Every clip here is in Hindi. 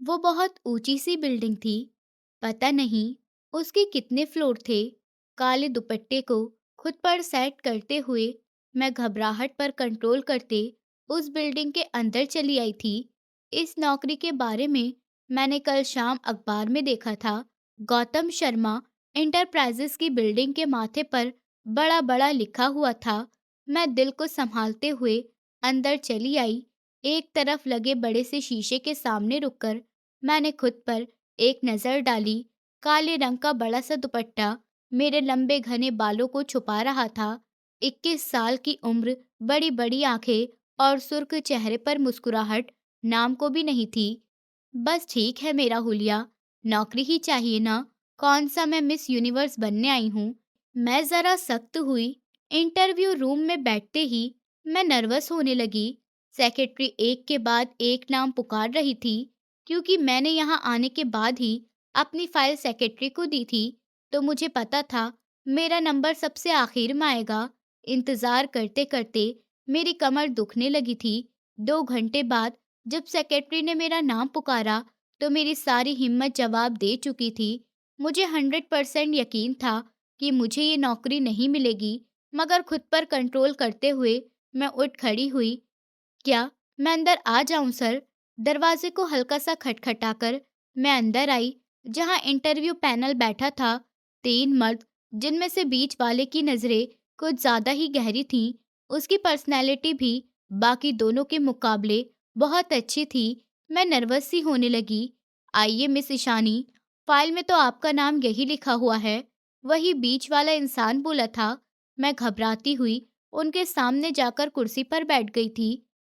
वो बहुत ऊंची सी बिल्डिंग थी। पता नहीं उसके कितने फ्लोर थे। काले दुपट्टे को खुद पर सेट करते हुए मैं घबराहट पर कंट्रोल करते उस बिल्डिंग के अंदर चली आई थी। इस नौकरी के बारे में मैंने कल शाम अखबार में देखा था। गौतम शर्मा इंटरप्राइजेस की बिल्डिंग के माथे पर बड़ा बड़ा लिखा हुआ था। मैं दिल को संभालते हुए अंदर चली आई। एक तरफ लगे बड़े से शीशे के सामने रुककर मैंने खुद पर एक नज़र डाली। काले रंग का बड़ा सा दुपट्टा मेरे लंबे घने बालों को छुपा रहा था। 21 साल की उम्र, बड़ी बड़ी आंखें और सुर्ख चेहरे पर मुस्कुराहट नाम को भी नहीं थी। बस ठीक है मेरा हुलिया, नौकरी ही चाहिए ना। कौन सा मैं मिस यूनिवर्स बनने आई हूँ। मैं जरा सख्त हुई। इंटरव्यू रूम में बैठते ही मैं नर्वस होने लगी। सेक्रेटरी एक के बाद एक नाम पुकार रही थी। क्योंकि मैंने यहाँ आने के बाद ही अपनी फाइल सेक्रेटरी को दी थी, तो मुझे पता था मेरा नंबर सबसे आखिर में आएगा। इंतजार करते करते मेरी कमर दुखने लगी थी। 2 घंटे बाद जब सेक्रेटरी ने मेरा नाम पुकारा, तो मेरी सारी हिम्मत जवाब दे चुकी थी। मुझे 100% यकीन था कि मुझे ये नौकरी नहीं मिलेगी, मगर खुद पर कंट्रोल करते हुए मैं उठ खड़ी हुई। क्या मैं अंदर आ जाऊं सर? दरवाजे को हल्का सा खटखटाकर मैं अंदर आई, जहां इंटरव्यू पैनल बैठा था। 3 मर्द, जिनमें से बीच वाले की नजरें कुछ ज्यादा ही गहरी थीं। उसकी पर्सनैलिटी भी बाकी दोनों के मुकाबले बहुत अच्छी थी। मैं नर्वस सी होने लगी। आइए मिस ईशानी, फाइल में तो आपका नाम यही लिखा हुआ है। वही बीच वाला इंसान बोला था। मैं घबराती हुई उनके सामने जाकर कुर्सी पर बैठ गई थी।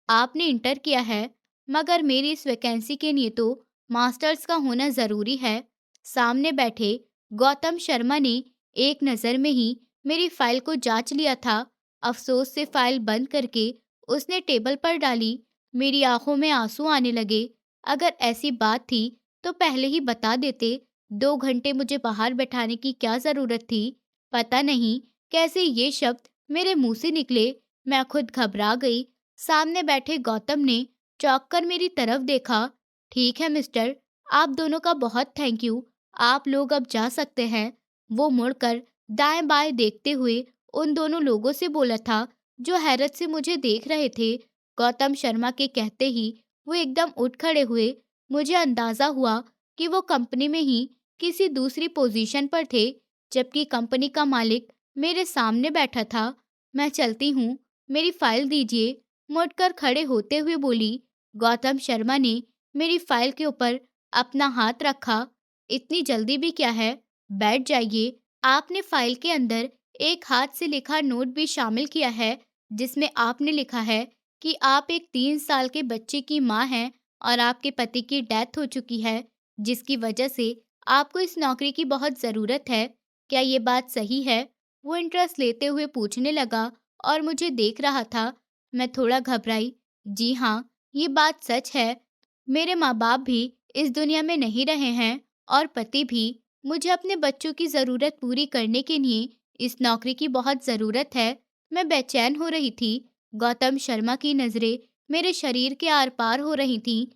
आपने इंटर किया है, मगर मेरी इस वैकेंसी के लिए तो मास्टर्स का होना ज़रूरी है। सामने बैठे गौतम शर्मा ने एक नज़र में ही मेरी फाइल को जांच लिया था। अफसोस से फाइल बंद करके उसने टेबल पर डाली। मेरी आंखों में आंसू आने लगे। अगर ऐसी बात थी तो पहले ही बता देते। 2 घंटे मुझे बाहर बैठाने की क्या ज़रूरत थी? पता नहीं कैसे ये शब्द मेरे मुंह से निकले। मैं खुद घबरा गई। सामने बैठे गौतम ने चौंक कर मेरी तरफ देखा। ठीक है मिस्टर, आप दोनों का बहुत थैंक यू। आप लोग अब जा सकते हैं। वो मुड़कर दाएं बाएं देखते हुए उन दोनों लोगों से बोला था, जो हैरत से मुझे देख रहे थे। गौतम शर्मा के कहते ही वो एकदम उठ खड़े हुए। मुझे अंदाजा हुआ कि वो कंपनी में ही किसी दूसरी पोजीशन पर थे, जबकि कंपनी का मालिक मेरे सामने बैठा था। मैं चलती हूँ, मेरी फाइल दीजिए, मुड़कर खड़े होते हुए बोली। गौतम शर्मा ने मेरी फाइल के ऊपर अपना हाथ रखा। इतनी जल्दी भी क्या है, बैठ जाइए। आपने फाइल के अंदर एक हाथ से लिखा नोट भी शामिल किया है, जिसमें आपने लिखा है कि आप एक 3 साल के बच्चे की माँ हैं और आपके पति की डेथ हो चुकी है, जिसकी वजह से आपको इस नौकरी की बहुत ज़रूरत है। क्या ये बात सही है? वो इंटरेस्ट लेते हुए पूछने लगा और मुझे देख रहा था। मैं थोड़ा घबराई। जी हाँ, ये बात सच है। मेरे माँ-बाप भी इस दुनिया में नहीं रहे हैं और पति भी। मुझे अपने बच्चों की ज़रूरत पूरी करने के लिए इस नौकरी की बहुत ज़रूरत है। मैं बेचैन हो रही थी। गौतम शर्मा की नज़रें मेरे शरीर के आर-पार हो रही थीं।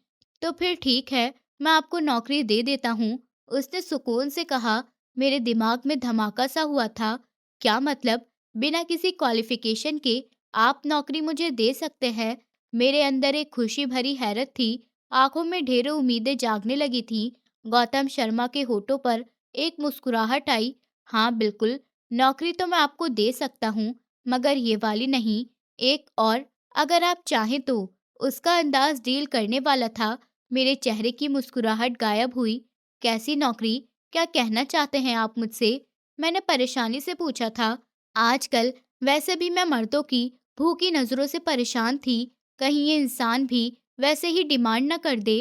तो फिर ठीक है, मैं आपको नौकरी दे देता हूँ, उसने सुकून से कहा। मेरे दिमाग में धमाका सा हुआ था। क्या मतलब? बिना किसी क्वालिफिकेशन के आप नौकरी मुझे दे सकते हैं? मेरे अंदर एक खुशी भरी हैरत थी। आंखों में ढेरों उम्मीदें जागने लगी थीं। गौतम शर्मा के होठों पर एक मुस्कुराहट आई। हाँ बिल्कुल, नौकरी तो मैं आपको दे सकता हूँ, मगर ये वाली नहीं, एक और, अगर आप चाहें तो। उसका अंदाज डील करने वाला था। मेरे चेहरे की मुस्कुराहट गायब हुई। कैसी नौकरी? क्या कहना चाहते हैं आप मुझसे? मैंने परेशानी से पूछा था। आजकल वैसे भी मैं मर्दों की भूखी नज़रों से परेशान थी। कहीं ये इंसान भी वैसे ही डिमांड न कर दे।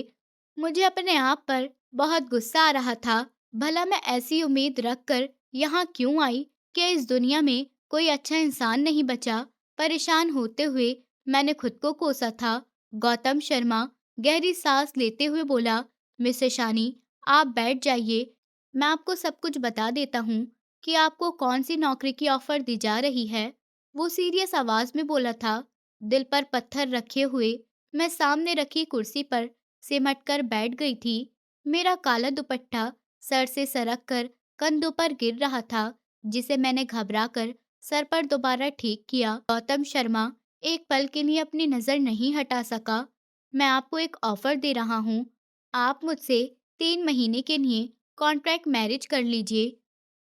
मुझे अपने आप पर बहुत गुस्सा आ रहा था। भला मैं ऐसी उम्मीद रख कर यहाँ क्यों आई? क्या इस दुनिया में कोई अच्छा इंसान नहीं बचा? परेशान होते हुए मैंने खुद को कोसा था। गौतम शर्मा गहरी सांस लेते हुए बोला, मिस ईशानी, आप बैठ जाइए। मैं आपको सब कुछ बता देता हूँ कि आपको कौन सी नौकरी की ऑफर दी जा रही है। वो सीरियस आवाज में बोला था। दिल पर पत्थर रखे हुए मैं सामने रखी कुर्सी पर सिमट कर बैठ गई थी। मेरा काला दुपट्टा सर से सरक कर कंधों पर गिर रहा था, जिसे मैंने घबरा कर सर पर दोबारा ठीक किया। गौतम शर्मा एक पल के लिए अपनी नजर नहीं हटा सका। मैं आपको एक ऑफर दे रहा हूँ। आप मुझसे 3 महीने के लिए कॉन्ट्रैक्ट मैरिज कर लीजिए,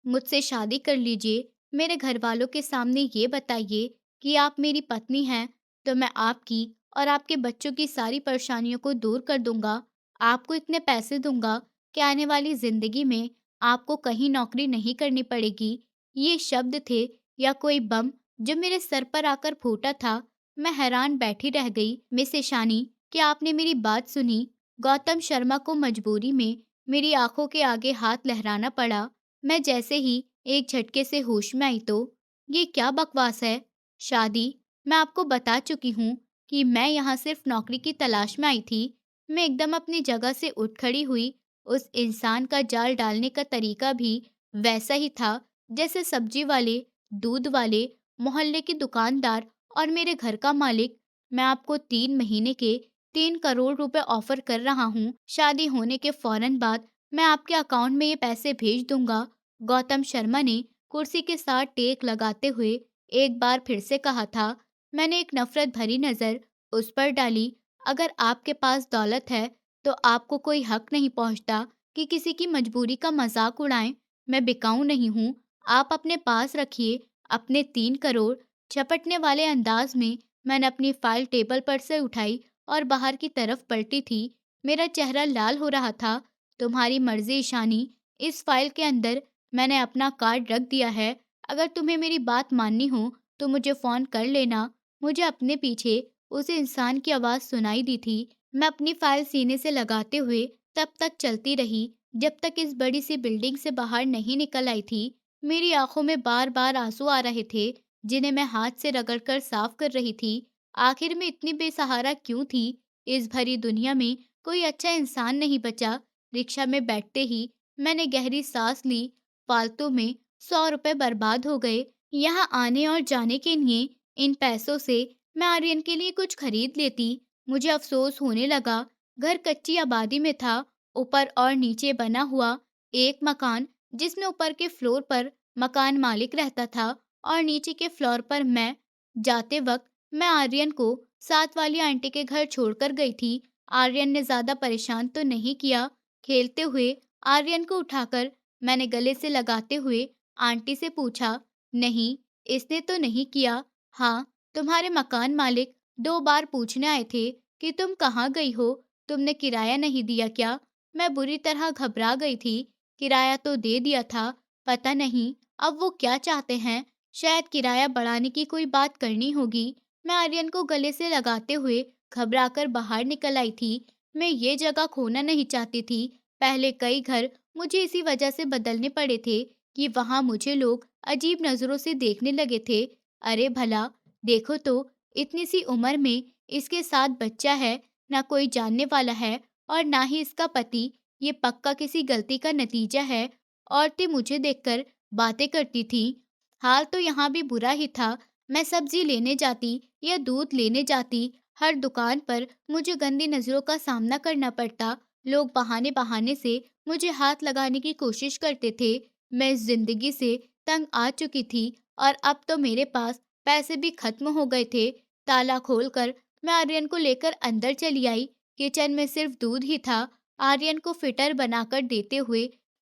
मुझसे शादी कर लीजिए। मेरे घर वालों के सामने ये बताइए कि आप मेरी पत्नी हैं, तो मैं आपकी और आपके बच्चों की सारी परेशानियों को दूर कर दूंगा। आपको इतने पैसे दूंगा कि आने वाली जिंदगी में आपको कहीं नौकरी नहीं करनी पड़ेगी। ये शब्द थे या कोई बम जो मेरे सर पर आकर फूटा था। मैं हैरान बैठी रह गई। मिस ईशानी, क्या आपने मेरी बात सुनी? गौतम शर्मा को मजबूरी में मेरी आंखों के आगे हाथ लहराना पड़ा। मैं जैसे ही एक झटके से होश में आई तो, ये क्या बकवास है? शादी? मैं आपको बता चुकी हूँ कि मैं यहाँ सिर्फ नौकरी की तलाश में आई थी। मैं एकदम अपनी जगह से उठ खड़ी हुई। उस इंसान का जाल डालने का तरीका भी वैसा ही था जैसे सब्जी वाले, दूध वाले, मोहल्ले के दुकानदार और मेरे घर का मालिक। मैं आपको 3 महीने के 3 करोड़ रुपए ऑफर कर रहा हूँ। शादी होने के फौरन बाद मैं आपके अकाउंट में ये पैसे भेज दूंगा। गौतम शर्मा ने कुर्सी के साथ टेक लगाते हुए एक बार फिर से कहा था। मैंने एक नफरत भरी नजर उस पर डाली। अगर आपके पास दौलत है तो आपको कोई हक नहीं पहुंचता कि किसी की मजबूरी का मजाक उड़ाएं। मैं बिकाऊ नहीं हूं। आप अपने पास रखिए अपने 3 करोड़। झपटने वाले अंदाज में मैंने अपनी फाइल टेबल पर से उठाई और बाहर की तरफ पलटी थी। मेरा चेहरा लाल हो रहा था। तुम्हारी मर्जी ईशानी, इस फाइल के अंदर मैंने अपना कार्ड रख दिया है। अगर तुम्हें मेरी बात माननी हो तो मुझे फोन कर लेना। मुझे अपने पीछे उस इंसान की आवाज सुनाई दी थी। मैं अपनी फाइल सीने से लगाते हुए तब तक चलती रही जब तक इस बड़ी सी बिल्डिंग से बाहर नहीं निकल आई थी। मेरी आंखों में बार बार आंसू आ रहे थे, जिन्हें मैं हाथ से रगड़कर साफ कर रही थी। आखिर मैं इतनी बेसहारा क्यों थी? इस भरी दुनिया में कोई अच्छा इंसान नहीं बचा। रिक्शा में बैठते ही मैंने गहरी सांस ली। फालतू में 100 रुपए बर्बाद हो गए। यहाँ आने और जाने के लिए इन पैसों से मैं आर्यन के लिए कुछ खरीद लेती। मुझे अफसोस होने लगा। घर कच्ची आबादी में था, ऊपर और नीचे बना हुआ एक मकान, जिसमें ऊपर के फ्लोर पर मकान मालिक रहता था और नीचे के फ्लोर पर मैं। जाते वक्त मैं आर्यन को साथ वाली आंटी के घर छोड़कर गई थी। आर्यन ने ज्यादा परेशान तो नहीं किया। खेलते हुए आर्यन को उठाकर मैंने गले से लगाते हुए आंटी से पूछा, नहीं, इसने तो नहीं किया। हाँ, तुम्हारे मकान मालिक 2 बार पूछने आए थे कि तुम कहाँ गई हो, तुमने किराया नहीं दिया क्या? मैं बुरी तरह घबरा गई थी। किराया तो दे दिया था, पता नहीं अब वो क्या चाहते हैं। शायद किराया बढ़ाने की कोई बात करनी होगी। मैं आर्यन को गले से लगाते हुए घबराकर बाहर निकल आई थी। मैं ये जगह खोना नहीं चाहती थी। पहले कई घर मुझे इसी वजह से बदलने पड़े थे कि वहां मुझे लोग अजीब नजरों से देखने लगे थे। अरे भला, देखो तो, इतनी सी उम्र में इसके साथ बच्चा है, ना कोई जानने वाला है और ना ही इसका पति। ये पक्का किसी गलती का नतीजा है। औरतें मुझे देखकर बातें करती थीं। हाल तो यहाँ भी बुरा ही था। मैं सब्जी लेने जाती या दूध लेने जाती, हर दुकान पर मुझे गंदी नजरों का सामना करना पड़ता। लोग बहाने बहाने से मुझे हाथ लगाने की कोशिश करते थे। मैं इस जिंदगी से तंग आ चुकी थी और अब तो मेरे पास पैसे भी खत्म हो गए थे। ताला खोलकर मैं आर्यन को लेकर अंदर चली आई। किचन में सिर्फ दूध ही था। आर्यन को फिटर बनाकर देते हुए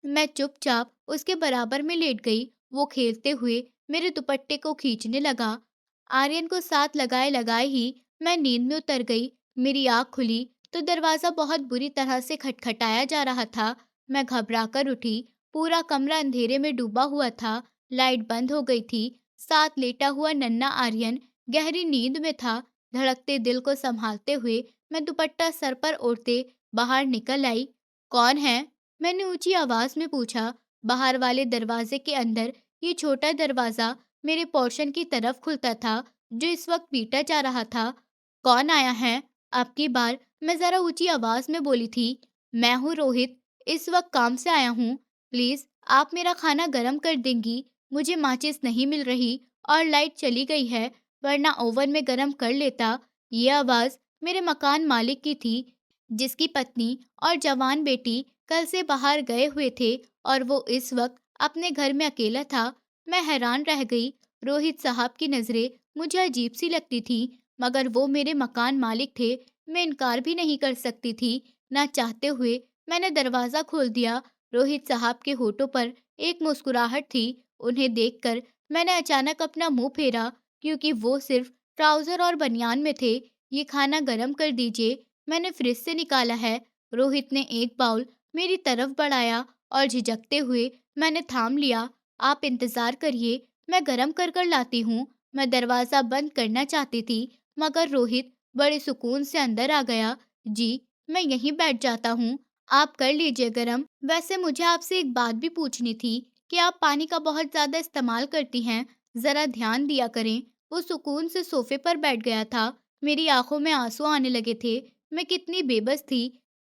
मैं चुपचाप उसके बराबर में लेट गई। वो खेलते हुए मेरे दुपट्टे को खींचने लगा। आर्यन को साथ लगाए लगाए ही मैं नींद में उतर गई। मेरी आँख खुली तो दरवाजा बहुत बुरी तरह से खटखटाया जा रहा था। मैं घबराकर उठी। पूरा कमरा अंधेरे में डूबा हुआ था। लाइट बंद हो गई थी। साथ लेटा हुआ नन्हा आर्यन गहरी नींद में था। धड़कते दिल को संभालते हुए मैं दुपट्टा सर पर ओढ़ते बाहर निकल आई। कौन है? मैंने ऊंची आवाज में पूछा। बाहर वाले दरवाजे के अंदर ये छोटा दरवाजा मेरे पोर्शन की तरफ खुलता था, जो इस वक्त पीटा जा रहा था। कौन आया है? अब की बार मैं जरा ऊंची आवाज में बोली थी। मैं हूँ रोहित, इस वक्त काम से आया हूँ। प्लीज आप मेरा खाना गर्म कर देंगी? मुझे माचिस नहीं मिल रही और लाइट चली गई है, वरना ओवन में गर्म कर लेता। ये आवाज मेरे मकान मालिक की थी। जिसकी पत्नी और जवान बेटी कल से बाहर गए हुए थे और वो इस वक्त अपने घर में अकेला था। मैं हैरान रह गई। रोहित साहब की नज़रें मुझे अजीब सी लगती थी, मगर वो मेरे मकान मालिक थे। मैं इनकार भी नहीं कर सकती थी। ना चाहते हुए मैंने दरवाज़ा खोल दिया। रोहित साहब के होठों पर एक मुस्कुराहट थी। उन्हें देखकर मैंने अचानक अपना मुंह फेरा, क्योंकि वो सिर्फ ट्राउज़र और बनियान में थे। ये खाना गरम कर दीजिए, मैंने फ्रिज से निकाला है। रोहित ने एक बाउल मेरी तरफ बढ़ाया और झिझकते हुए मैंने थाम लिया। आप इंतजार करिए, मैं गरम कर कर लाती हूँ। मैं दरवाज़ा बंद करना चाहती थी, मगर रोहित बड़े सुकून से अंदर आ गया। जी, मैं यहीं बैठ जाता हूँ, आप कर लीजिए गरम। वैसे मुझे आपसे एक बात भी पूछनी थी कि आप पानी का बहुत ज़्यादा इस्तेमाल करती हैं, ज़रा ध्यान दिया करें। वो सुकून से सोफे पर बैठ गया था। मेरी आंखों में आंसू आने लगे थे। मैं कितनी बेबस थी।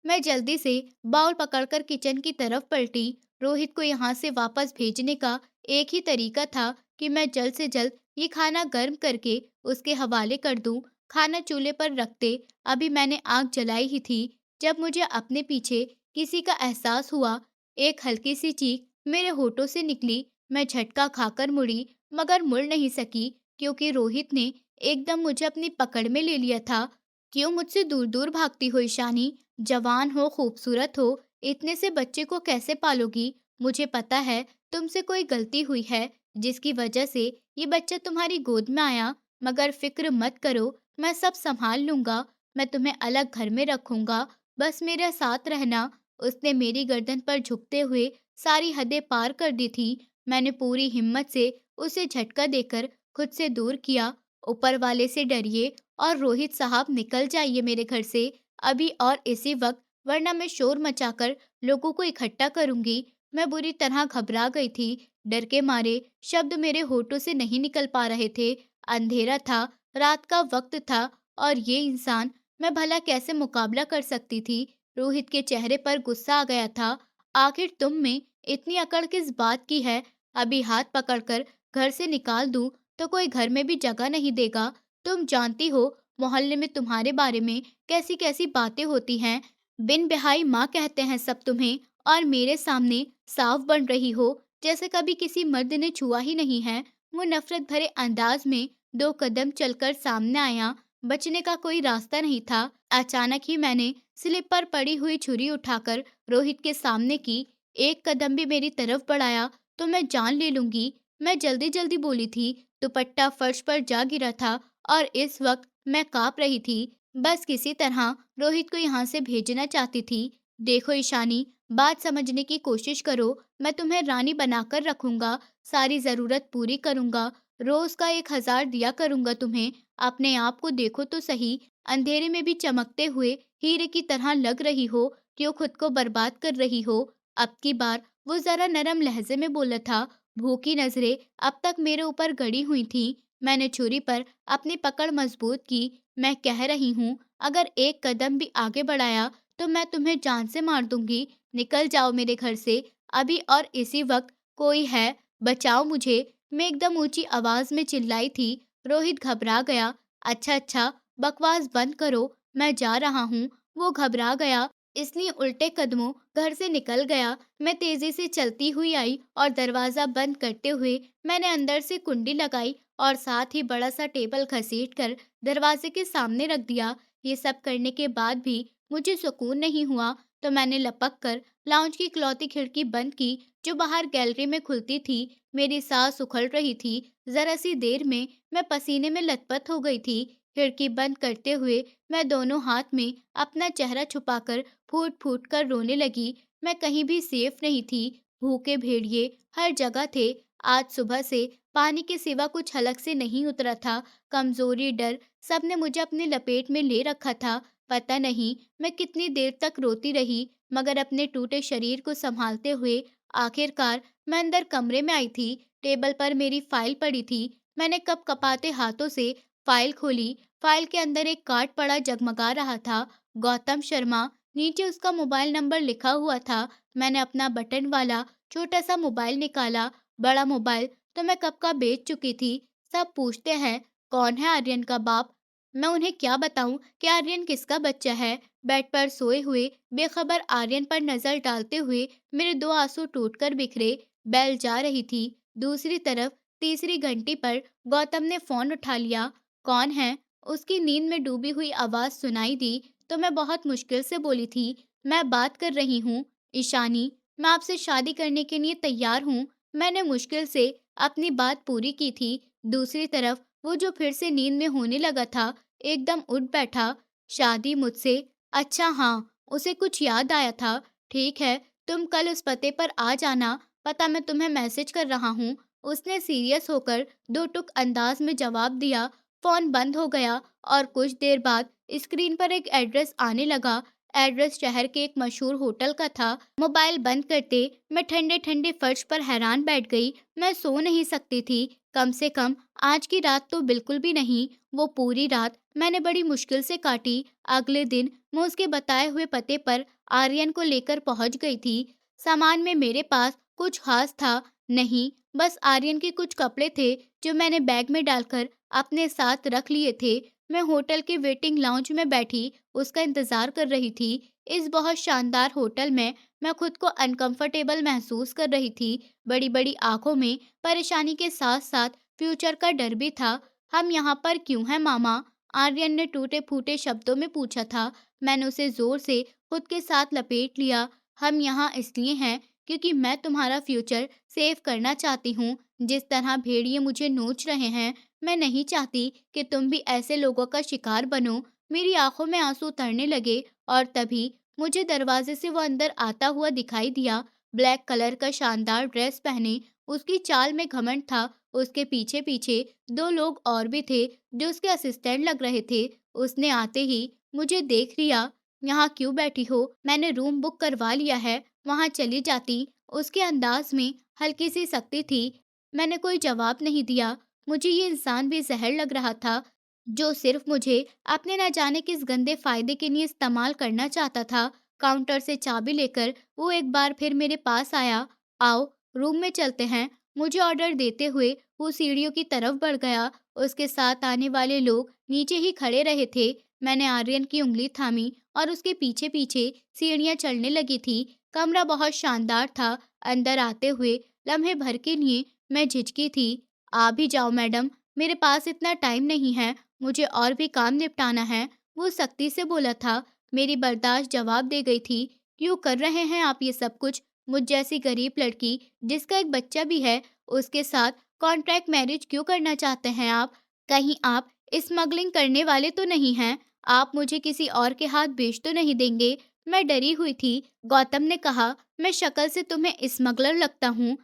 मैं जल्दी से बाउल पकड़कर किचन की तरफ पलटी। रोहित को यहाँ से वापस भेजने का एक ही तरीका था कि मैं जल्द से जल्द ये खाना गर्म करके उसके हवाले कर दूं। खाना चूल्हे पर रखते अभी मैंने आग जलाई ही थी, जब मुझे अपने पीछे किसी का एहसास हुआ। एक हल्की सी चीख मेरे होठों से निकली। मैं झटका खाकर मुड़ी, मगर मुड़ नहीं सकी, क्योंकि रोहित ने एकदम मुझे अपनी पकड़ में ले लिया था। क्यों मुझसे दूर-दूर भागती हो ईशानी? जवान हो, खूबसूरत हो, इतने से बच्चे को कैसे पालोगी? मुझे पता है तुमसे कोई गलती हुई है, जिसकी वजह से ये बच्चा तुम्हारी गोद में आया, मगर फ़िक्र मत करो, मैं सब सँभाल लूँगा। मैं तुम्हें अलग घर में रखूँगा, बस मेरे साथ रहना। उसने मेरी गर्दन पर झुकते हुए सारी हदें पार कर दी थी। मैंने पूरी हिम्मत से उसे झटका देकर खुद से दूर किया। ऊपर वाले से डरिए और रोहित साहब निकल जाइए मेरे घर से, अभी और इसी वक्त, वरना मैं शोर मचाकर लोगों को इकट्ठा करूंगी। मैं बुरी तरह घबरा गई थी। डर के मारे शब्द मेरे होठों से नहीं निकल पा रहे थे। अंधेरा था, रात का वक्त था, और ये इंसान, मैं भला कैसे मुकाबला कर सकती थी? रोहित के चेहरे पर गुस्सा आ गया था। आखिर तुम में इतनी अकड़ किस बात की है? अभी हाथ पकड़कर घर से निकाल दूं तो कोई घर में भी जगह नहीं देगा। तुम जानती हो मोहल्ले में तुम्हारे बारे में कैसी कैसी बातें होती हैं। बिन ब्याही माँ कहते हैं सब तुम्हें, और मेरे सामने साफ बन रही हो जैसे कभी किसी मर्द ने छुआ ही नहीं है। वो नफरत भरे अंदाज में 2 कदम चलकर सामने आया। बचने का कोई रास्ता नहीं था। अचानक ही मैंने स्लिप पर पड़ी हुई छुरी उठाकर रोहित के सामने की। एक कदम भी मेरी तरफ बढ़ाया तो मैं जान ले लूंगी। मैं जल्दी जल्दी बोली थी। दुपट्टा फर्श पर जा गिरा था और इस वक्त मैं कांप रही थी। बस किसी तरह रोहित को यहाँ से भेजना चाहती थी। देखो ईशानी, बात समझने की कोशिश करो। मैं तुम्हें रानी बनाकर रखूंगा, सारी जरूरत पूरी करूंगा, रोज का 1,000 दिया करूंगा तुम्हें। अपने आप को देखो तो सही, अंधेरे में भी चमकते हुए हीरे की तरह लग रही हो। क्यों खुद को बर्बाद कर रही हो? अब की बार वो जरा नरम लहजे में बोला था। भूखी नजरें अब तक मेरे ऊपर गड़ी हुई थी। मैंने छुरी पर अपनी पकड़ मजबूत की। मैं कह रही हूँ, अगर एक कदम भी आगे बढ़ाया तो मैं तुम्हें जान से मार दूंगी। निकल जाओ मेरे घर से, अभी और इसी वक्त। कोई है, बचाओ मुझे, मैं एकदम ऊंची आवाज में चिल्लाई थी। रोहित घबरा गया। अच्छा अच्छा, बकवास बंद करो, मैं जा रहा हूँ। वो घबरा गया, इसलिए उल्टे कदमों घर से निकल गया। मैं तेजी से चलती हुई आई और दरवाजा बंद करते हुए मैंने अंदर से कुंडी लगाई और साथ ही बड़ा सा टेबल घसीटकर दरवाजे के सामने रख दिया। ये सब करने के बाद भी मुझे सुकून नहीं हुआ, तो मैंने लपक कर लाउंज की इकलौती खिड़की बंद की, जो बाहर गैलरी में खुलती थी। मेरी सांस उखड़ रही थी। जरा सी देर में मैं पसीने में लथपथ हो गई थी। खिड़की बंद करते हुए मैं दोनों हाथ में अपना चेहरा छुपाकर फूट फूट कर रोने लगी। मैं कहीं भी सेफ नहीं थी। भूखे भेड़िए हर जगह थे। आज सुबह से पानी के सिवा कुछ हलक से नहीं उतरा था। कमजोरी, डर, सबने मुझे अपने लपेट में ले रखा था। पता नहीं मैं कितनी देर तक रोती रही, मगर अपने टूटे शरीर को संभालते हुए आखिरकार मैं अंदर कमरे में आई थी। टेबल पर मेरी फाइल पड़ी थी। मैंने कप कपाते हाथों से फाइल खोली। फाइल के अंदर एक कार्ड पड़ा जगमगा रहा था। गौतम शर्मा, नीचे उसका मोबाइल नंबर लिखा हुआ था। मैंने अपना बटन वाला छोटा सा मोबाइल निकाला। बड़ा मोबाइल तो मैं कब का बेच चुकी थी। सब पूछते हैं कौन है आर्यन का बाप। मैं उन्हें क्या बताऊं कि आर्यन किसका बच्चा है। बेड पर सोए हुए बेखबर आर्यन पर नजर डालते हुए मेरे दो आंसू टूटकर बिखरे। बेल जा रही थी। दूसरी तरफ तीसरी घंटी पर गौतम ने फोन उठा लिया। कौन है? उसकी नींद में डूबी हुई आवाज सुनाई दी तो मैं बहुत मुश्किल से बोली थी, मैं बात कर रही हूँ ईशानी, मैं आपसे शादी करने के लिए तैयार हूँ। मैंने मुश्किल से अपनी बात पूरी की थी। दूसरी तरफ वो जो फिर से नींद में होने लगा था, एकदम उठ बैठा। शादी मुझसे? अच्छा हाँ, उसे कुछ याद आया था। ठीक है, तुम कल उस पते पर आ जाना, पता मैं तुम्हें मैसेज कर रहा हूँ। उसने सीरियस होकर दो टुक अंदाज में जवाब दिया। फोन बंद हो गया और कुछ देर बाद स्क्रीन पर एक एड्रेस आने लगा। एड्रेस शहर के एक मशहूर होटल का था। मोबाइल बंद करते मैं ठंडे ठंडे फर्श पर हैरान बैठ गई। मैं सो नहीं सकती थी, कम से कम आज की रात तो बिल्कुल भी नहीं। वो पूरी रात मैंने बड़ी मुश्किल से काटी। अगले दिन मैं उसके बताए हुए पते पर आर्यन को लेकर पहुंच गई थी। सामान में मेरे पास कुछ खास था नहीं, बस आर्यन के कुछ कपड़े थे जो मैंने बैग में डालकर अपने साथ रख लिए थे। मैं होटल के वेटिंग लाउंज में बैठी उसका इंतजार कर रही थी। इस बहुत शानदार होटल में मैं खुद को अनकंफर्टेबल महसूस कर रही थी। बड़ी-बड़ी आंखों में परेशानी के साथ-साथ फ्यूचर का डर भी था। हम यहाँ पर क्यों हैं मामा? आर्यन ने टूटे-फूटे शब्दों में पूछा था। मैंने उसे जोर से खुद के साथ लपेट लिया। हम यहाँ इसलिए हैं क्योंकि मैं तुम्हारा फ्यूचर सेव करना चाहती हूँ। जिस तरह भेड़िए मुझे नोच रहे हैं, मैं नहीं चाहती कि तुम भी ऐसे लोगों का शिकार बनो। मेरी आंखों में आंसू उतरने लगे और तभी मुझे दरवाजे से वो अंदर आता हुआ दिखाई दिया। ब्लैक कलर का शानदार ड्रेस पहने, उसकी चाल में घमंड था। उसके पीछे पीछे दो लोग और भी थे जो उसके असिस्टेंट लग रहे थे। उसने आते ही मुझे देख लिया। यहाँ क्यों बैठी हो? मैंने रूम बुक करवा लिया है, वहाँ चली जाती। उसके अंदाज में हल्की सी सख्ती थी। मैंने कोई जवाब नहीं दिया। मुझे ये इंसान भी जहर लग रहा था जो सिर्फ मुझे अपने न जाने किस गंदे फायदे के लिए इस्तेमाल करना चाहता था। काउंटर से चाबी लेकर वो एक बार फिर मेरे पास आया। आओ, रूम में चलते हैं। मुझे ऑर्डर देते हुए वो सीढ़ियों की तरफ बढ़ गया। उसके साथ आने वाले लोग नीचे ही खड़े रहे थे। मैंने आर्यन की उंगली थामी और उसके पीछे पीछे सीढ़ियां चढ़ने लगी थी। कमरा बहुत शानदार था। अंदर आते हुए लम्हे भर के लिए मैं झिझकी थी। आ भी जाओ मैडम, मेरे पास इतना टाइम नहीं है, मुझे और भी काम निपटाना है, वो सख्ती से बोला था। मेरी बर्दाश्त जवाब दे गई थी। क्यों कर रहे हैं आप ये सब कुछ? मुझ जैसी गरीब लड़की जिसका एक बच्चा भी है, उसके साथ कॉन्ट्रैक्ट मैरिज क्यों करना चाहते हैं आप? कहीं आप स्मगलिंग करने वाले तो नहीं हैं? आप मुझे किसी और के हाथ बेच तो नहीं देंगे? मैं डरी हुई थी। गौतम ने कहा, मैं शक्ल से तुम्हें स्मगलर लगता हूँ?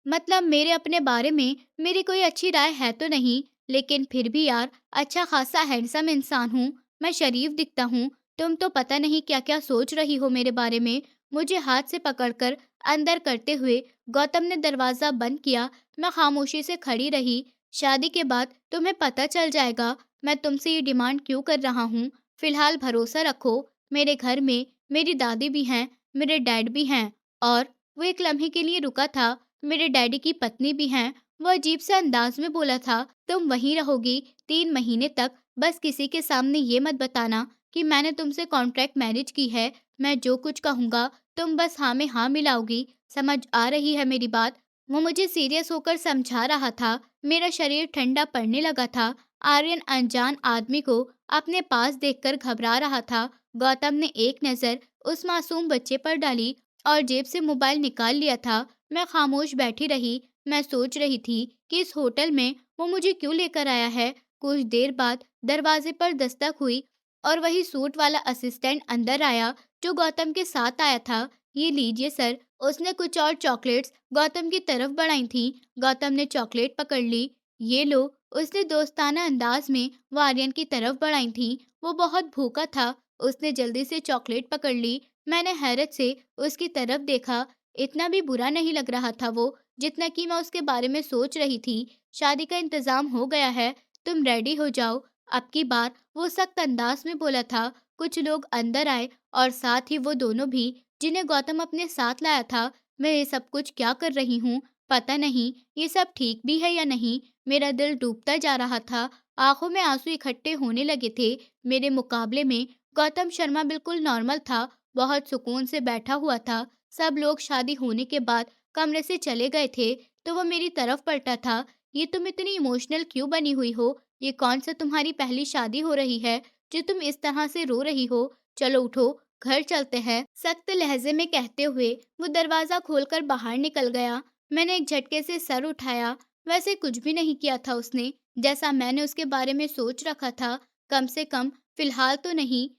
मतलब मेरे अपने बारे में मेरी कोई अच्छी राय है तो नहीं, लेकिन फिर भी यार अच्छा खासा हैंडसम इंसान हूँ, मैं शरीफ दिखता हूँ। तुम तो पता नहीं क्या-क्या सोच रही हो मेरे बारे में। मुझे हाथ से पकड़कर अंदर करते हुए गौतम ने दरवाजा बंद किया। मैं खामोशी से खड़ी रही। शादी के बाद तुम्हें पता चल जाएगा मैं तुमसे ये डिमांड क्यों कर रहा हूँ। फिलहाल भरोसा रखो, मेरे घर में मेरी दादी भी हैं, मेरे डैड भी हैं। और वो एक लम्हे के लिए रुका था। मेरे डैडी की पत्नी भी हैं। वो अजीब से अंदाज में बोला था, तुम वहीं रहोगी 3 महीने तक। बस किसी के सामने ये मत बताना कि मैंने तुमसे कॉन्ट्रैक्ट मैरिज की है। मैं जो कुछ कहूँगा तुम बस हाँ में हाँ मिलाओगी। समझ आ रही है मेरी बात? वो मुझे सीरियस होकर समझा रहा था। मेरा शरीर ठंडा पड़ने लगा था। आर्यन अनजान आदमी को अपने पास देखकर घबरा रहा था। गौतम ने एक नज़र उस मासूम बच्चे पर डाली और जेब से मोबाइल निकाल लिया था। मैं खामोश बैठी रही। मैं सोच रही थी कि इस होटल में वो मुझे क्यों लेकर आया है। कुछ देर बाद दरवाजे पर दस्तक हुई और वही सूट वाला असिस्टेंट अंदर आया जो गौतम के साथ आया था। ये लीजिए सर। उसने कुछ और चॉकलेट्स गौतम की तरफ बढ़ाई थी। गौतम ने चॉकलेट पकड़ ली। ये लो। उसने दोस्ताना अंदाज में वो आर्यन की तरफ बढ़ाई थी। वो बहुत भूखा था। उसने जल्दी से चॉकलेट पकड़ ली। मैंने हैरत से उसकी तरफ देखा। इतना भी बुरा नहीं लग रहा था वो, जितना कि मैं उसके बारे में सोच रही थी। शादी का इंतजाम हो गया है, तुम रेडी हो जाओ। अब की बार वो सख्त अंदाज में बोला था। कुछ लोग अंदर आए और साथ ही वो दोनों भी जिन्हें गौतम अपने साथ लाया था। मैं ये सब कुछ क्या कर रही हूँ? पता नहीं ये सब ठीक भी है या नहीं। मेरा दिल डूबता जा रहा था। आंखों में आंसू इकट्ठे होने लगे थे। मेरे मुकाबले में गौतम शर्मा बिल्कुल नॉर्मल था, बहुत सुकून से बैठा हुआ था। सब लोग शादी होने के बाद कमरे से चले गए थे, तो वो मेरी तरफ पलटा था। ये तुम इतनी इमोशनल क्यों बनी हुई हो? ये कौन सा तुम्हारी पहली शादी हो रही है, जो तुम इस तरह से रो रही हो? चलो उठो, घर चलते हैं। सख्त लहजे में कहते हुए वो दरवाजा खोलकर बाहर निकल गया। मैंने एक झटके से सर उठाया। वैसे कुछ भी नहीं किया था उसने, जैसा मैंने उसके बारे में सोच रखा था। कम से कम फिलहाल तो नहीं।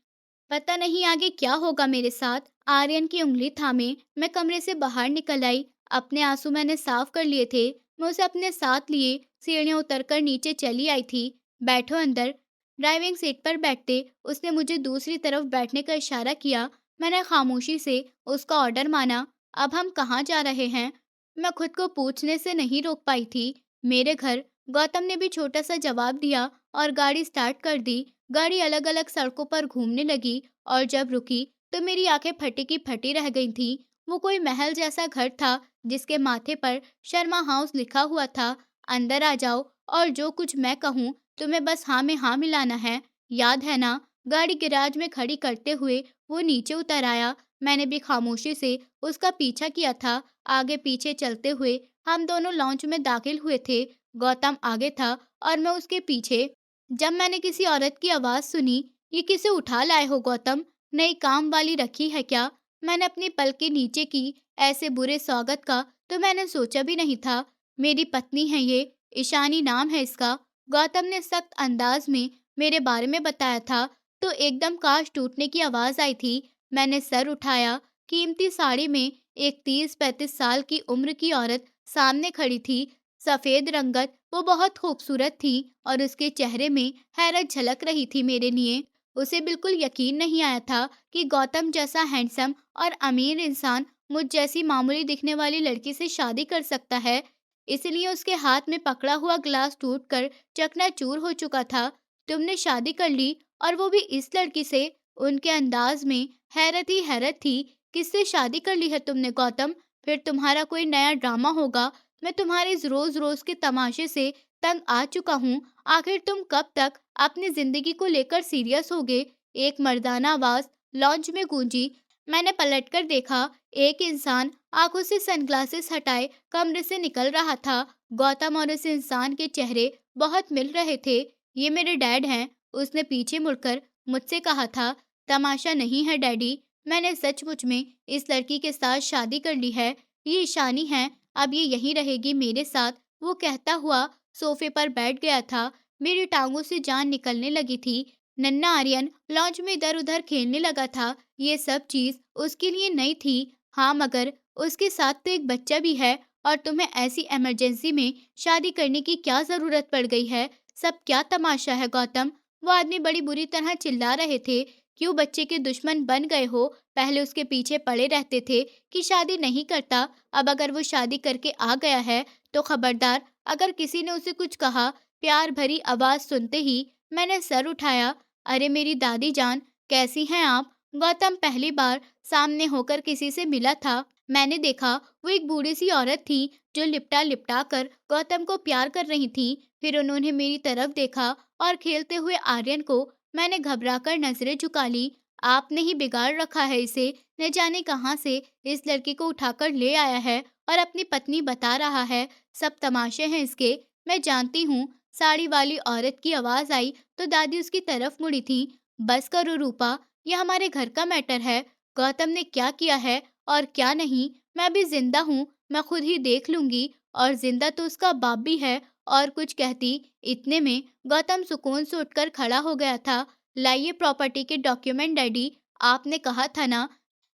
पता नहीं आगे क्या होगा मेरे साथ। आर्यन की उंगली थामे मैं कमरे से बाहर निकल आई। अपने आंसू मैंने साफ कर लिए थे। मैं उसे अपने साथ लिए सीढ़ियां उतरकर नीचे चली आई थी। बैठो अंदर। ड्राइविंग सीट पर बैठते उसने मुझे दूसरी तरफ बैठने का इशारा किया। मैंने खामोशी से उसका ऑर्डर माना। अब हम कहाँ जा रहे हैं? मैं खुद को पूछने से नहीं रोक पाई थी। मेरे घर। गौतम ने भी छोटा सा जवाब दिया और गाड़ी स्टार्ट कर दी। गाड़ी अलग अलग सड़कों पर घूमने लगी और जब रुकी तो मेरी आंखें फटी की फटी रह गई थी। वो कोई महल जैसा घर था जिसके माथे पर शर्मा हाउस लिखा हुआ था। अंदर आ जाओ और जो कुछ मैं कहूँ तुम्हें बस हाँ में हाँ मिलाना है। याद है ना? गाड़ी गैराज में खड़ी करते हुए वो नीचे उतर आया। मैंने भी खामोशी से उसका पीछा किया था। आगे पीछे चलते हुए हम दोनों लॉन्च में दाखिल हुए थे। गौतम आगे था और मैं उसके पीछे। जब मैंने किसी औरत की आवाज सुनी, ये किसे उठा लाए हो गौतम? नई काम वाली रखी है क्या? मैंने अपनी पलकें नीचे की। ऐसे बुरे स्वागत का तो मैंने सोचा भी नहीं था। मेरी पत्नी है ये, ईशानी नाम है इसका। गौतम ने सख्त अंदाज में मेरे बारे में बताया था, तो एकदम कांच टूटने की आवाज आई थी। मैंने सर उठाया। कीमती साड़ी में एक 30-35 साल की उम्र की औरत सामने खड़ी थी। सफेद रंगत, वो बहुत खूबसूरत थी और उसके चेहरे में हैरत झलक रही थी मेरे लिए। उसे बिल्कुल यकीन नहीं आया था कि गौतम जैसा हैंडसम और अमीर इंसान मुझ जैसी मामूली दिखने वाली लड़की से शादी कर सकता है। इसलिए उसके हाथ में पकड़ा हुआ ग्लास टूटकर चकनाचूर हो चुका था। तुमने शादी कर ली और वो भी इस लड़की से? उनके अंदाज में हैरत ही हैरत थी। किससे शादी कर ली है तुमने गौतम? फिर तुम्हारा कोई नया ड्रामा होगा। मैं तुम्हारे इस रोज रोज के तमाशे से तंग आ चुका हूँ। आखिर तुम कब तक अपनी जिंदगी को लेकर सीरियस होगे? एक मर्दाना आवाज लॉन्च में गूंजी। मैंने पलटकर देखा। एक इंसान आंखों से सनग्लासेस हटाए कमरे से निकल रहा था। गौतम और उस इंसान के चेहरे बहुत मिल रहे थे। ये मेरे डैड हैं। उसने पीछे मुड़कर मुझसे कहा था। तमाशा नहीं है डैडी, मैंने सचमुच में इस लड़की के साथ शादी कर ली है। ये ईशानी है। अब ये यहीं रहेगी मेरे साथ। वो कहता हुआ सोफे पर बैठ गया था। मेरी टांगों से जान निकलने लगी थी। नन्ना आर्यन लॉन्च में इधर उधर खेलने लगा था। ये सब चीज उसके लिए नई थी। हाँ, मगर उसके साथ तो एक बच्चा भी है। और तुम्हें ऐसी इमरजेंसी में शादी करने की क्या जरूरत पड़ गई है? सब क्या तमाशा है गौतम? वो आदमी बड़ी बुरी तरह चिल्ला रहे थे। क्यों बच्चे के दुश्मन बन गए हो? पहले उसके पीछे पड़े रहते थे कि शादी नहीं करता। अब अगर वो शादी करके आ गया है तो खबरदार अगर किसी ने उसे कुछ कहा। प्यार भरी आवाज सुनते ही मैंने सर उठाया। अरे मेरी दादी जान, कैसी हैं आप? गौतम पहली बार सामने होकर किसी से मिला था। मैंने देखा वो एक बूढ़ी सी औरत थी जो लिपटा लिपटा कर गौतम को प्यार कर रही थी। फिर उन्होंने मेरी तरफ देखा और खेलते हुए आर्यन को मैंने घबराकर नजरें झुका ली। आपने ही बिगाड़ रखा है इसे। न जाने कहाँ से इस लड़की को उठाकर ले आया है और अपनी पत्नी बता रहा है। सब तमाशे हैं इसके। मैं जानती हूँ। साड़ी वाली औरत की आवाज आई तो दादी उसकी तरफ मुड़ी थी। बस करो रूपा, यह हमारे घर का मैटर है। गौतम ने क्या किया है और क्या नहीं, मैं अभी जिंदा हूँ, मैं खुद ही देख लूंगी। और जिंदा तो उसका बाप भी है। और कुछ कहती, इतने में गौतम सुकून से उठकर खड़ा हो गया था। लाइए प्रॉपर्टी के डॉक्यूमेंट डैडी। आपने कहा था ना,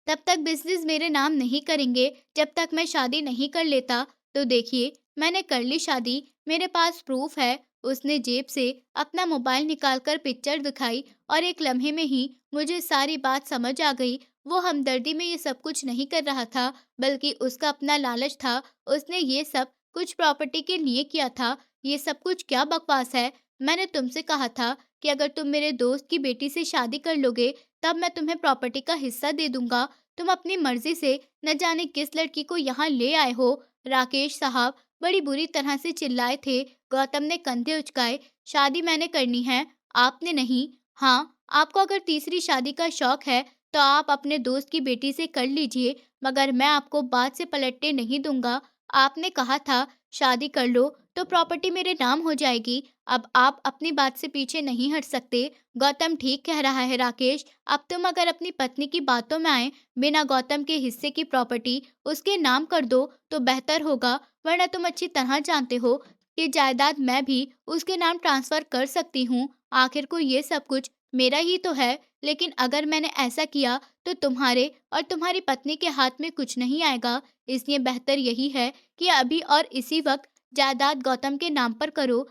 तब तक बिज़नेस मेरे नाम नहीं करेंगे जब तक मैं शादी नहीं कर लेता। तो देखिए, मैंने कर ली शादी, मेरे पास प्रूफ है। उसने जेब से अपना मोबाइल निकालकर पिक्चर दिखाई और एक लम्हे में ही मुझे सारी बात समझ आ गई। वो हमदर्दी में ये सब कुछ नहीं कर रहा था, बल्कि उसका अपना लालच था। उसने ये सब कुछ प्रॉपर्टी के लिए किया था। ये सब कुछ क्या बकवास है? मैंने तुमसे कहा था कि अगर तुम मेरे दोस्त की बेटी से शादी कर लोगे, तब मैं तुम्हें प्रॉपर्टी का हिस्सा दे दूंगा। तुम अपनी मर्जी से न जाने किस लड़की को यहाँ ले आए हो। राकेश साहब बड़ी बुरी तरह से चिल्लाए थे। गौतम ने कंधे उचकाए। शादी मैंने करनी है, आपने नहीं। हाँ, आपको अगर तीसरी शादी का शौक है, तो आप अपने दोस्त की बेटी से कर लीजिए, मगर मैं आपको बात से पलटने नहीं दूँगा। आपने कहा था शादी कर लो, तो प्रॉपर्टी मेरे नाम हो जाएगी। अब आप अपनी बात से पीछे नहीं हट सकते। गौतम ठीक कह रहा है राकेश, अब तुम अगर अपनी पत्नी की बातों में आए, बिना गौतम के हिस्से की प्रॉपर्टी उसके नाम कर दो, तो बेहतर होगा, वरना तुम अच्छी तरह जानते हो कि जायदाद मैं भी उसके नाम ट्रांसफ़र कर सकती हूँ। आखिर को ये सब कुछ मेरा ही तो है, लेकिन अगर मैंने ऐसा किया, तो तुम्हारे और तुम्हारी पत्नी के हाथ में कुछ नहीं आएगा। इसलिए बेहतर यही है कि अभी और इसी वक़्त जायदाद गौतम के नाम पर करो।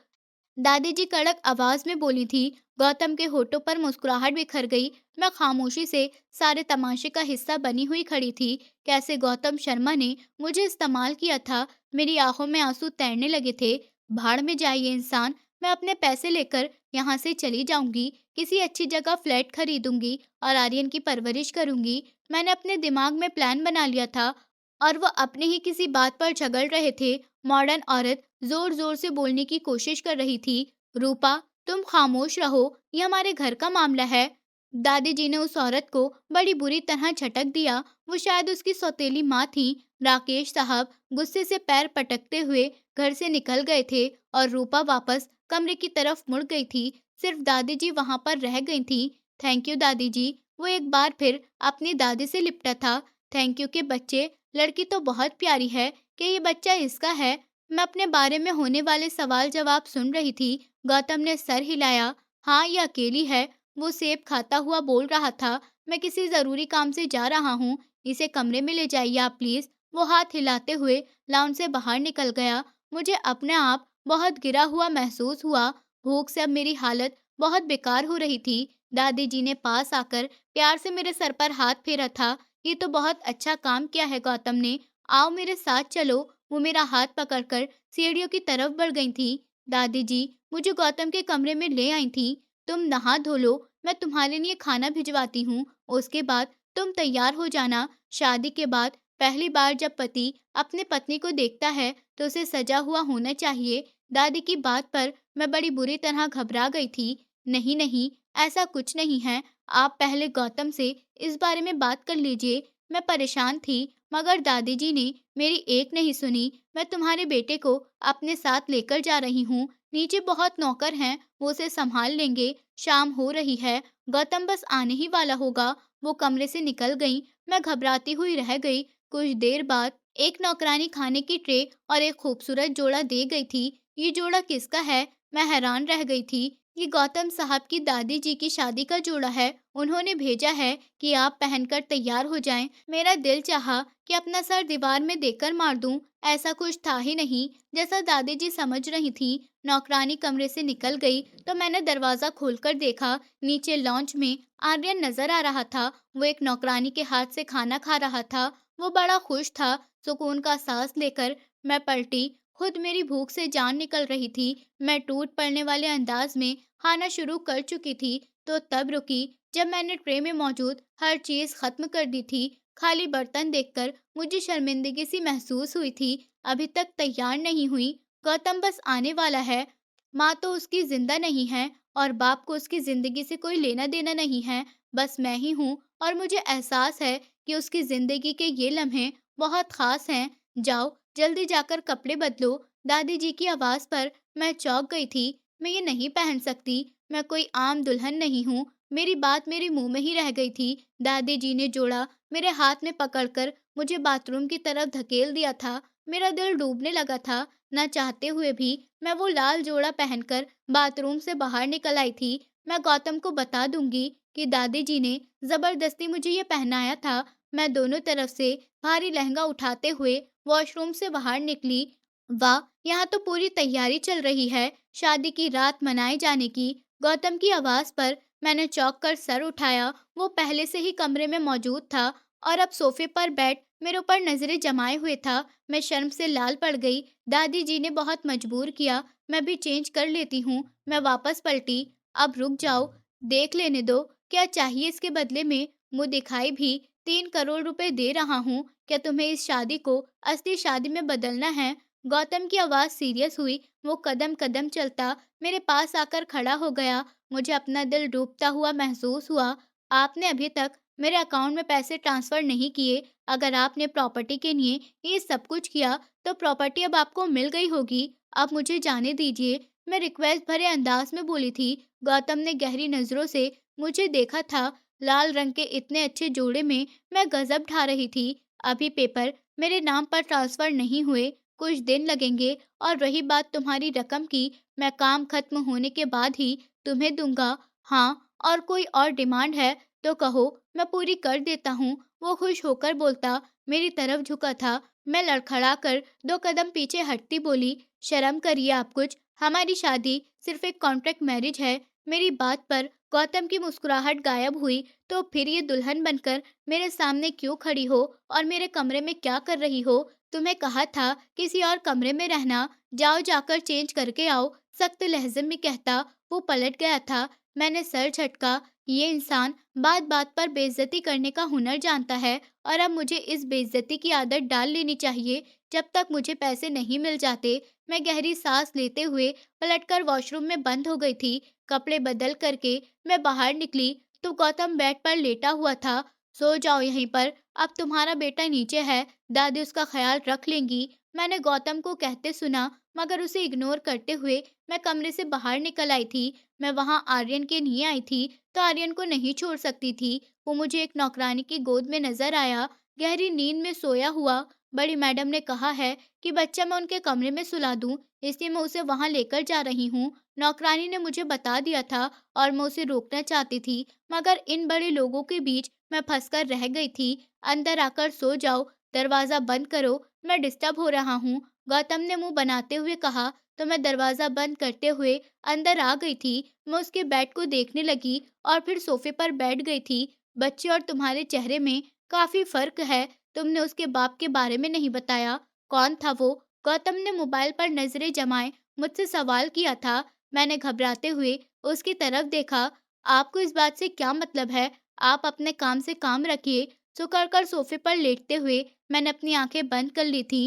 दादी जी कड़क आवाज में बोली थी। गौतम के होठों पर मुस्कुराहट बिखर गई। मैं खामोशी से सारे तमाशे का हिस्सा बनी हुई खड़ी थी। कैसे गौतम शर्मा ने मुझे इस्तेमाल किया था। मेरी आंखों में आंसू तैरने लगे थे। भाड़ में जाइए इंसान, मैं अपने पैसे लेकर यहाँ से चली जाऊंगी, किसी अच्छी जगह फ्लैट खरीदूंगी और आर्यन की परवरिश करूंगी। मैंने अपने दिमाग में प्लान बना लिया था और वो अपने ही किसी बात पर झगड़ रहे थे। मॉडर्न औरत जोर-जोर से बोलने की कोशिश कर रही थी। "रूपा, तुम खामोश रहो, ये हमारे घर का मामला है।" दादी जी ने उस औरत को बड़ी बुरी तरह झटक दिया। वो शायद उसकी सौतेली माँ थीं। राकेश साहब गुस्से से पैर पटकते हुए घर से निकल गए थे और रूपा वापस कमरे की तरफ मुड़ गई थी। सिर्फ दादी जी वहाँ पर रह गई थीं। "थैंक यू दादी जी।" वो एक बार फिर अपनी दादी से लिपटा था। "थैंक यू के बच्चे, लड़की तो बहुत प्यारी है। क्या ये बच्चा इसका है?" मैं अपने बारे में होने वाले सवाल-जवाब सुन रही थी। गौतम ने सर हिलाया। "हाँ, ये अकेली है।" वो सेब खाता हुआ बोल रहा था। "मैं किसी ज़रूरी काम से जा रहा हूँ। इसे कमरे में ले जाइए आप प्लीज़।" वो हाथ हिलाते हुए लाउंज से बाहर निकल गया। मुझे अपने आप बहुत गिरा हुआ महसूस हुआ। भूख से अब मेरी हालत बहुत बेकार हो रही थी। दादी जी ने पास आकर प्यार से मेरे सर पर हाथ फेरा था। "ये तो बहुत अच्छा काम किया है गौतम ने। आओ मेरे साथ चलो।" वो मेरा हाथ पकड़कर सीढ़ियों की तरफ बढ़ गई थी। "दादी जी मुझे गौतम के कमरे में ले आई थी। तुम नहा धो लो, मैं तुम्हारे लिए खाना भिजवाती हूँ। उसके बाद तुम तैयार हो जाना। शादी के बाद पहली बार जब पति अपने पत्नी को देखता है, तो उसे सजा हुआ होना चाहिए।" दादी की बात पर मैं बड़ी बुरी तरह घबरा गई थी। "नहीं नहीं, ऐसा कुछ नहीं है। आप पहले गौतम से इस बारे में बात कर लीजिए।" मैं परेशान थी, मगर दादी जी ने मेरी एक नहीं सुनी। "मैं तुम्हारे बेटे को अपने साथ लेकर जा रही हूँ। नीचे बहुत नौकर हैं, वो उसे संभाल लेंगे। शाम हो रही है, गौतम बस आने ही वाला होगा।" वो कमरे से निकल गईं। मैं घबराती हुई रह गई। कुछ देर बाद एक नौकरानी खाने की ट्रे और एक खूबसूरत जोड़ा दे गई थी। "ये जोड़ा किसका है?" मैं हैरान रह गई थी। "ये गौतम साहब की दादी जी की शादी का जोड़ा है। उन्होंने भेजा है कि आप पहनकर तैयार हो जाएं।" मेरा दिल चाहा कि अपना सर दीवार में देकर मार दूं। ऐसा कुछ था ही नहीं जैसा दादी जी समझ रही थी। नौकरानी कमरे से निकल गई तो मैंने दरवाजा खोलकर देखा। नीचे लॉन्च में आर्यन नजर आ रहा था। वो एक नौकरानी के हाथ से खाना खा रहा था। वो बड़ा खुश था। सुकून का सांस लेकर मैं पलटी। खुद मेरी भूख से जान निकल रही थी। मैं टूट पड़ने वाले अंदाज में खाना शुरू कर चुकी थी, तो तब रुकी जब मैंने ट्रे में मौजूद हर चीज खत्म कर दी थी। खाली बर्तन देखकर मुझे शर्मिंदगी सी महसूस हुई थी। अभी तक तैयार नहीं हुई, गौतम बस आने वाला है। माँ तो उसकी जिंदा नहीं है और बाप को उसकी जिंदगी से कोई लेना देना नहीं है। बस मैं ही हूँ और मुझे एहसास है कि उसकी जिंदगी के ये लम्हे बहुत खास हैं। "जाओ, जल्दी जाकर कपड़े बदलो।" दादी जी की आवाज पर मैं चौंक गई थी। "मैं ये नहीं पहन सकती, मैं कोई आम दुल्हन नहीं हूँ।" मेरी बात मेरे मुंह में ही रह गई थी। दादी जी ने जोड़ा मेरे हाथ में पकड़कर मुझे बाथरूम की तरफ धकेल दिया था। मेरा दिल डूबने लगा था। न चाहते हुए भी मैं वो लाल जोड़ा पहनकर बाथरूम से बाहर निकल आई थी। मैं गौतम को बता दूंगी कि दादी जी ने जबरदस्ती मुझे ये पहनाया था। मैं दोनों तरफ से भारी लहंगा उठाते हुए वॉशरूम से बाहर निकली। वाह, यहाँ तो पूरी तैयारी चल रही है शादी की रात मनाए जाने की। गौतम की आवाज पर मैंने चौंक कर सर उठाया। वो पहले से ही कमरे में मौजूद था और अब सोफे पर बैठ मेरे ऊपर नजरें जमाए हुए था। मैं शर्म से लाल पड़ गई। दादी जी ने बहुत मजबूर किया। "मैं भी चेंज कर लेती हूँ।" मैं वापस पलटी। "अब रुक जाओ, देख लेने दो, क्या चाहिए इसके बदले में?" मुँह दिखाई भी 3 करोड़ रुपए दे रहा हूँ। क्या तुम्हें इस शादी को असली शादी में बदलना है? गौतम की आवाज़ सीरियस हुई। वो कदम-कदम चलता मेरे पास आकर खड़ा हो गया। मुझे अपना दिल डूबता हुआ महसूस हुआ। आपने अभी तक मेरे अकाउंट में पैसे ट्रांसफ़र नहीं किए। अगर आपने प्रॉपर्टी के लिए ये सब कुछ किया, तो प्रॉपर्टी अब आपको मिल गई होगी। अब मुझे जाने दीजिए। मैं रिक्वेस्ट भरे अंदाज़ में बोली थी। गौतम ने गहरी नज़रों से मुझे देखा था। लाल रंग के इतने अच्छे जोड़े में मैं गज़ब ढा रही थी। अभी पेपर मेरे नाम पर ट्रांसफ़र नहीं हुए, कुछ दिन लगेंगे। और रही बात तुम्हारी रकम की, मैं काम खत्म होने के बाद ही तुम्हें दूँगा। हाँ, और कोई और डिमांड है तो कहो, मैं पूरी कर देता हूँ। वो खुश होकर बोलता मेरी तरफ झुका था। मैं लड़खड़ाकर 2 कदम पीछे हटती बोली, शर्म करिए आप कुछ, हमारी शादी सिर्फ़ एक कॉन्ट्रैक्ट मैरिज है। मेरी बात पर गौतम की मुस्कुराहट गायब हुई। तो फिर ये दुल्हन बनकर मेरे सामने क्यों खड़ी हो और मेरे कमरे में क्या कर रही हो? तुम्हें कहा था किसी और कमरे में रहना, जाओ जाकर चेंज करके आओ, सख्त लहजे में कहता वो पलट गया था। मैंने सर झटका। ये इंसान बात बात पर बेइज्जती करने का हुनर जानता है और अब मुझे इस बेइज्जती की आदत डाल लेनी चाहिए जब तक मुझे पैसे नहीं मिल जाते। मैं गहरी सांस लेते हुए पलटकर वॉशरूम में बंद हो गई थी। कपड़े बदल करके मैं बाहर निकली तो गौतम बेड पर लेटा हुआ था। सो जाओ यहीं पर, अब तुम्हारा बेटा नीचे है, दादी उसका ख्याल रख लेंगी। मैंने गौतम को कहते सुना, मगर उसे इग्नोर करते हुए मैं कमरे से बाहर निकल आई थी। मैं वहाँ आर्यन के लिए आई थी, तो आर्यन को नहीं छोड़ सकती थी। वो मुझे एक नौकरानी की गोद में नजर आया, गहरी नींद में सोया हुआ। बड़ी मैडम ने कहा है कि बच्चा मैं उनके कमरे में सुला दूं, इसलिए मैं उसे वहां लेकर जा रही हूँ। नौकरानी ने मुझे बता दिया था और मैं उसे रोकना चाहती थी, मगर इन बड़े लोगों के बीच मैं फंसकर रह गई थी। अंदर आकर सो जाओ, दरवाज़ा बंद करो, मैं डिस्टर्ब हो रहा हूँ। गौतम ने मुँह बनाते हुए कहा, तो मैं दरवाज़ा बंद करते हुए अंदर आ गई थी। मैं उसके बेड को देखने लगी और फिर सोफ़े पर बैठ गई थी। बच्चे और तुम्हारे चेहरे में काफ़ी फ़र्क है। तुमने उसके बाप के बारे में नहीं बताया। कौन था वो? गौतम ने मोबाइल पर नज़रें जमाए मुझसे सवाल किया था। मैंने घबराते हुए उसकी तरफ देखा। आपको इस बात से क्या मतलब है? आप अपने काम से काम रखिए। सुकड़ कर सोफे पर लेटते हुए मैंने अपनी आंखें बंद कर ली थी।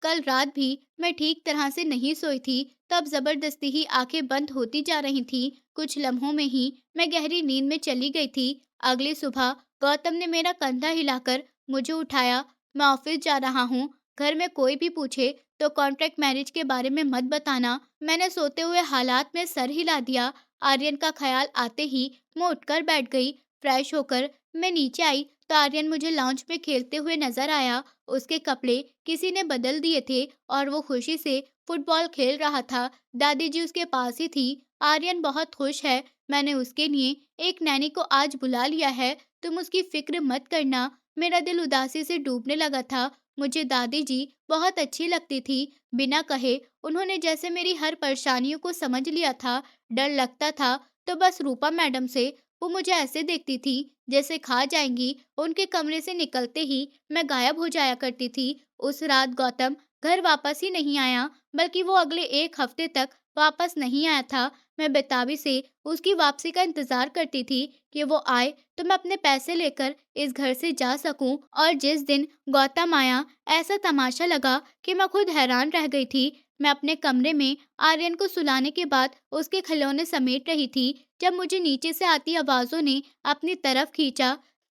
कल रात भी मैं ठीक तरह से नहीं सोई थी, तब जबरदस्ती ही आंखें बंद होती जा रही थी। कुछ लम्हों में ही मैं गहरी नींद में चली गई थी। अगली सुबह गौतम ने मेरा कंधा हिलाकर मुझे उठाया। मैं ऑफिस जा रहा हूँ। घर में कोई भी पूछे तो कॉन्ट्रैक्ट मैरिज के बारे में मत बताना। मैंने सोते हुए हालात में सर हिला दिया। आर्यन का ख्याल आते ही मैं उठकर बैठ गई। फ्रेश होकर मैं नीचे आई तो आर्यन मुझे लॉन्च में खेलते हुए नजर आया। उसके कपड़े किसी ने बदल दिए थे और वो खुशी से फुटबॉल खेल रहा था। दादी जी उसके पास ही थी। आर्यन बहुत खुश है। मैंने उसके लिए एक नैनी को आज बुला लिया है। तुम उसकी फिक्र मत करना। मेरा दिल उदासी से डूबने लगा था। मुझे दादी जी बहुत अच्छी लगती थी। बिना कहे उन्होंने जैसे मेरी हर परेशानियों को समझ लिया था। डर लगता था तो बस रूपा मैडम से। वो मुझे ऐसे देखती थी जैसे खा जाएंगी। उनके कमरे से निकलते ही मैं गायब हो जाया करती थी। उस रात गौतम घर वापस ही नहीं आया, बल्कि वो अगले 1 हफ्ते तक वापस नहीं आया था। मैं बेताबी से उसकी वापसी का इंतजार करती थी कि वो आए तो मैं अपने पैसे लेकर इस घर से जा सकूं। और जिस दिन गौतम आया, ऐसा तमाशा लगा कि मैं खुद हैरान रह गई थी। मैं अपने कमरे में आर्यन को सुलाने के बाद उसके खिलौने समेट रही थी जब मुझे नीचे से आती आवाज़ों ने अपनी तरफ खींचा।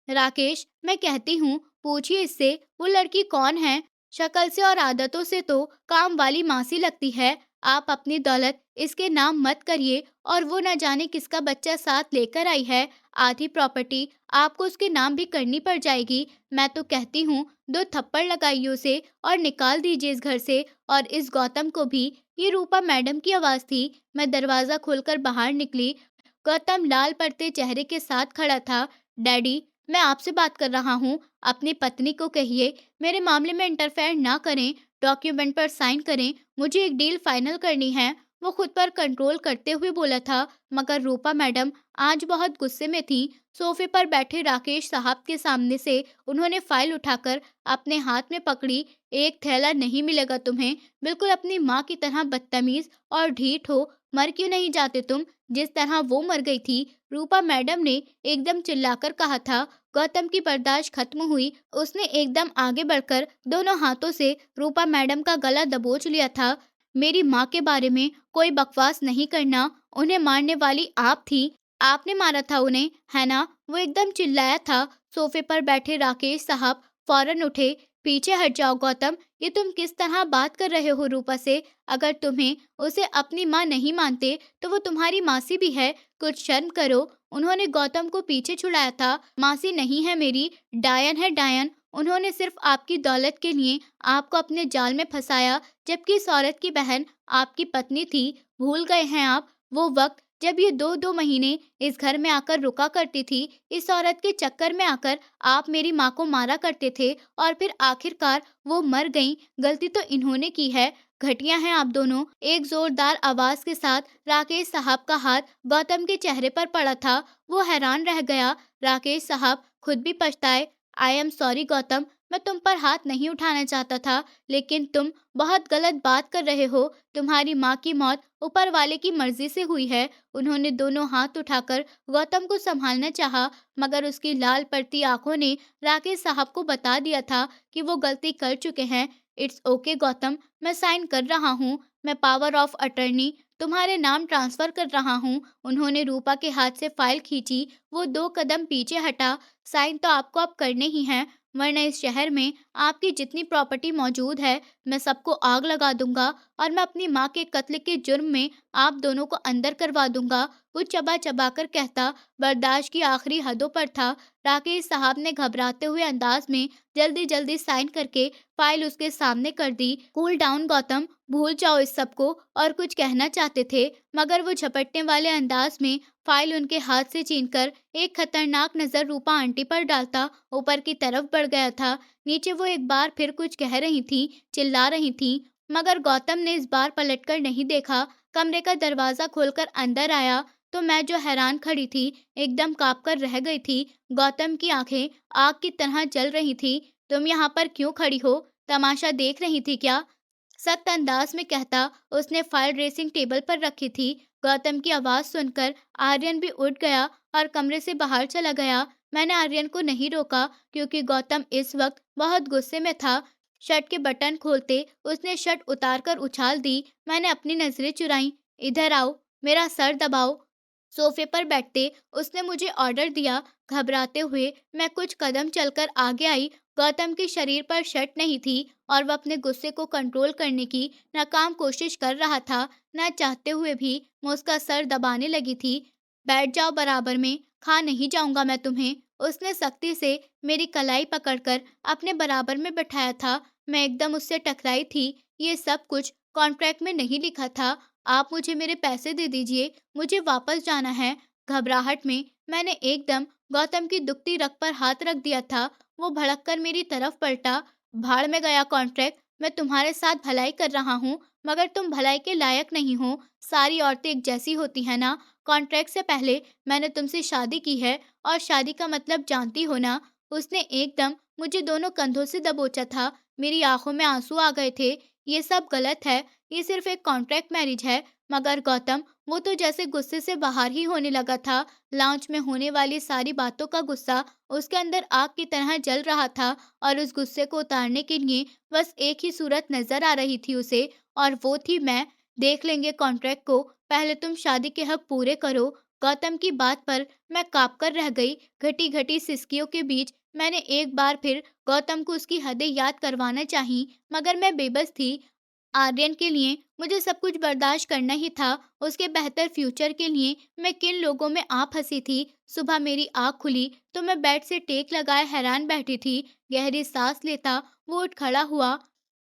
राकेश, मैं कहती हूँ, पूछिए इससे, वो लड़की कौन है? शक्ल से और आदतों से तो काम वाली मासी लगती है। आप अपनी दौलत इसके नाम मत करिए और वो न जाने किसका बच्चा साथ लेकर आई है। आधी प्रॉपर्टी आपको उसके नाम भी करनी पड़ जाएगी। मैं तो कहती हूँ 2 थप्पड़ लगाइए उसे और निकाल दीजिए इस घर से, और इस गौतम को भी। ये रूपा मैडम की आवाज़ थी। मैं दरवाज़ा खोलकर बाहर निकली। गौतम लाल पड़ते चेहरे के साथ खड़ा था। डैडी, मैं आपसे बात कर रहा हूँ। अपनी पत्नी को कहिए मेरे मामले में इंटरफेयर ना करें, डॉक्यूमेंट पर साइन करें, मुझे एक डील फाइनल करनी है। वो खुद पर कंट्रोल करते हुए बोला था, मगर रूपा मैडम आज बहुत गुस्से में थी। सोफे पर बैठे राकेश साहब के सामने से उन्होंने फाइल उठाकर अपने हाथ में पकड़ी। एक थैला नहीं मिलेगा तुम्हें। बिल्कुल अपनी माँ की तरह बदतमीज और ढीठ हो। मर क्यों नहीं जाते तुम, जिस तरह वो मर गई थी? रूपा मैडम ने एकदम चिल्लाकर कहा था। गौतम की बर्दाश्त खत्म हुई। उसने एकदम आगे बढ़कर दोनों हाथों से रूपा मैडम का गला दबोच लिया था। मेरी माँ के बारे में कोई बकवास नहीं करना, उन्हें मारने वाली आप थी। आपने मारा था उन्हें, है ना? वो एकदम चिल्लाया था। सोफे पर बैठे राकेश साहब फौरन उठे। पीछे हट जाओ गौतम, ये तुम किस तरह बात कर रहे हो रूपा से? अगर तुम्हें उसे अपनी माँ नहीं मानते तो वो तुम्हारी मासी भी है, कुछ शर्म करो। उन्होंने गौतम को पीछे छुड़ाया था। मासी नहीं है मेरी, डायन है डायन। उन्होंने सिर्फ आपकी दौलत के लिए आपको अपने जाल में फंसाया, जबकि इस औरत की बहन आपकी पत्नी थी। भूल गए हैं आप वो वक्त जब ये 2-2 महीने इस घर में आकर रुका करती थी। इस औरत के चक्कर में आकर आप मेरी माँ को मारा करते थे और फिर आखिरकार वो मर गईं। गलती तो इन्होंने की है। घटिया हैं आप दोनों। एक जोरदार आवाज के साथ राकेश साहब का हाथ गौतम के चेहरे पर पड़ा था। वो हैरान रह गया। राकेश साहब खुद भी पछताए। आई एम सॉरी गौतम, मैं तुम पर हाथ नहीं उठाना चाहता था, लेकिन तुम बहुत गलत बात कर रहे हो। तुम्हारी माँ की मौत ऊपर वाले की मर्जी से हुई है। उन्होंने दोनों हाथ उठाकर गौतम को संभालना चाहा, मगर उसकी लाल पड़ती आंखों ने राकेश साहब को बता दिया था कि वो गलती कर चुके हैं। इट्स ओके गौतम, मैं साइन कर रहा हूँ। मैं पावर ऑफ अटर्नी तुम्हारे नाम ट्रांसफर कर रहा हूँ। उन्होंने रूपा के हाथ से फाइल खींची। वो 2 कदम पीछे हटा। साइन तो आपको अब करने ही हैं, वरना इस शहर में आपकी जितनी प्रॉपर्टी मौजूद है, मैं सबको आग लगा दूंगा और मैं अपनी माँ के कत्ल के जुर्म में आप दोनों को अंदर करवा दूंगा। वो चबा-चबा कर कहता बर्दाश्त की आखिरी हदों पर था। राकेश साहब ने घबराते हुए अंदाज में जल्दी-जल्दी साइन करके फाइल उसके सामने कर दी। कूल डाउन गौतम, भूल जाओ इस सब को। और कुछ कहना चाहते थे, मगर वो झपटने वाले अंदाज में फाइल उनके हाथ से छीनकर एक खतरनाक नजर रूपा आंटी पर डालता ऊपर की तरफ बढ़ गया था। नीचे वो एक बार फिर कुछ कह रही थीं, चिल्ला रही थीं, मगर गौतम ने इस बार पलटकर नहीं देखा। कमरे का दरवाजा खोलकर अंदर आया तो मैं जो हैरान खड़ी थी, एकदम काँप कर रह गई थी। गौतम की आंखें आग की तरह जल रही थी। तुम यहाँ पर क्यों खड़ी हो? तमाशा देख रही थी क्या? सख्त अंदाज में कहता उसने फाइल ड्रेसिंग टेबल पर रखी थी। गौतम की आवाज सुनकर आर्यन भी उठ गया और कमरे से बाहर चला गया। मैंने आर्यन को नहीं रोका क्योंकि गौतम इस वक्त बहुत गुस्से में था। शर्ट के बटन खोलते उसने शर्ट उतारकर उछाल दी। मैंने अपनी नजरें चुराई। इधर आओ, मेरा सर दबाओ। सोफे पर बैठते उसने मुझे ऑर्डर दिया। घबराते हुए मैं कुछ कदम चलकर आगे आई। गौतम के शरीर पर शर्ट नहीं थी और वह अपने गुस्से को कंट्रोल करने की नाकाम कोशिश कर रहा था। न चाहते हुए भी मैं उसका सर दबाने लगी थी। बैठ जाओ बराबर में, खा नहीं जाऊंगा मैं तुम्हें। उसने सख्ती से मेरी कलाई पकड़कर अपने बराबर में बैठाया था। मैं एकदम उससे टकराई थी। ये सब कुछ कॉन्ट्रैक्ट में नहीं लिखा था। आप मुझे मेरे पैसे दे दीजिए, मुझे वापस जाना है। घबराहट में मैंने एकदम गौतम की दुखती रग पर हाथ रख दिया था। वो भड़क कर मेरी तरफ पलटा। भाड़ में गया कॉन्ट्रैक्ट, मैं तुम्हारे साथ भलाई कर रहा हूँ, मगर तुम भलाई के लायक नहीं हो। सारी औरतें एक जैसी होती है ना? कॉन्ट्रैक्ट से पहले मैंने तुमसे शादी की है और शादी का मतलब जानती हो ना? उसने एकदम मुझे दोनों कंधों से दबोचा था। मेरी आंखों में आंसू आ गए थे। ये सब गलत है, ये सिर्फ एक कॉन्ट्रैक्ट मैरिज है। मगर गौतम, वो तो जैसे गुस्से से बाहर ही होने लगा था। लाउंज में होने वाली सारी बातों का गुस्सा उसके अंदर आग की तरह जल रहा था और उस गुस्से को उतारने के लिए बस एक ही सूरत नजर आ रही थी उसे, और वो थी मैं। देख लेंगे कॉन्ट्रैक्ट को, पहले तुम शादी के हक पूरे करो। गौतम की बात पर मैं काँप कर रह गई। घटी-घटी सिसकियों के बीच मैंने एक बार फिर गौतम को उसकी हदें याद करवाना चाही, मगर मैं बेबस थी। आर्यन के लिए मुझे सब कुछ बर्दाश्त करना ही था। उसके बेहतर फ्यूचर के लिए मैं किन लोगों में आ फंसी थी। सुबह मेरी आँख खुली तो मैं बेड से टेक लगाए हैरान बैठी थी। गहरी सांस लेता वो उठ खड़ा हुआ।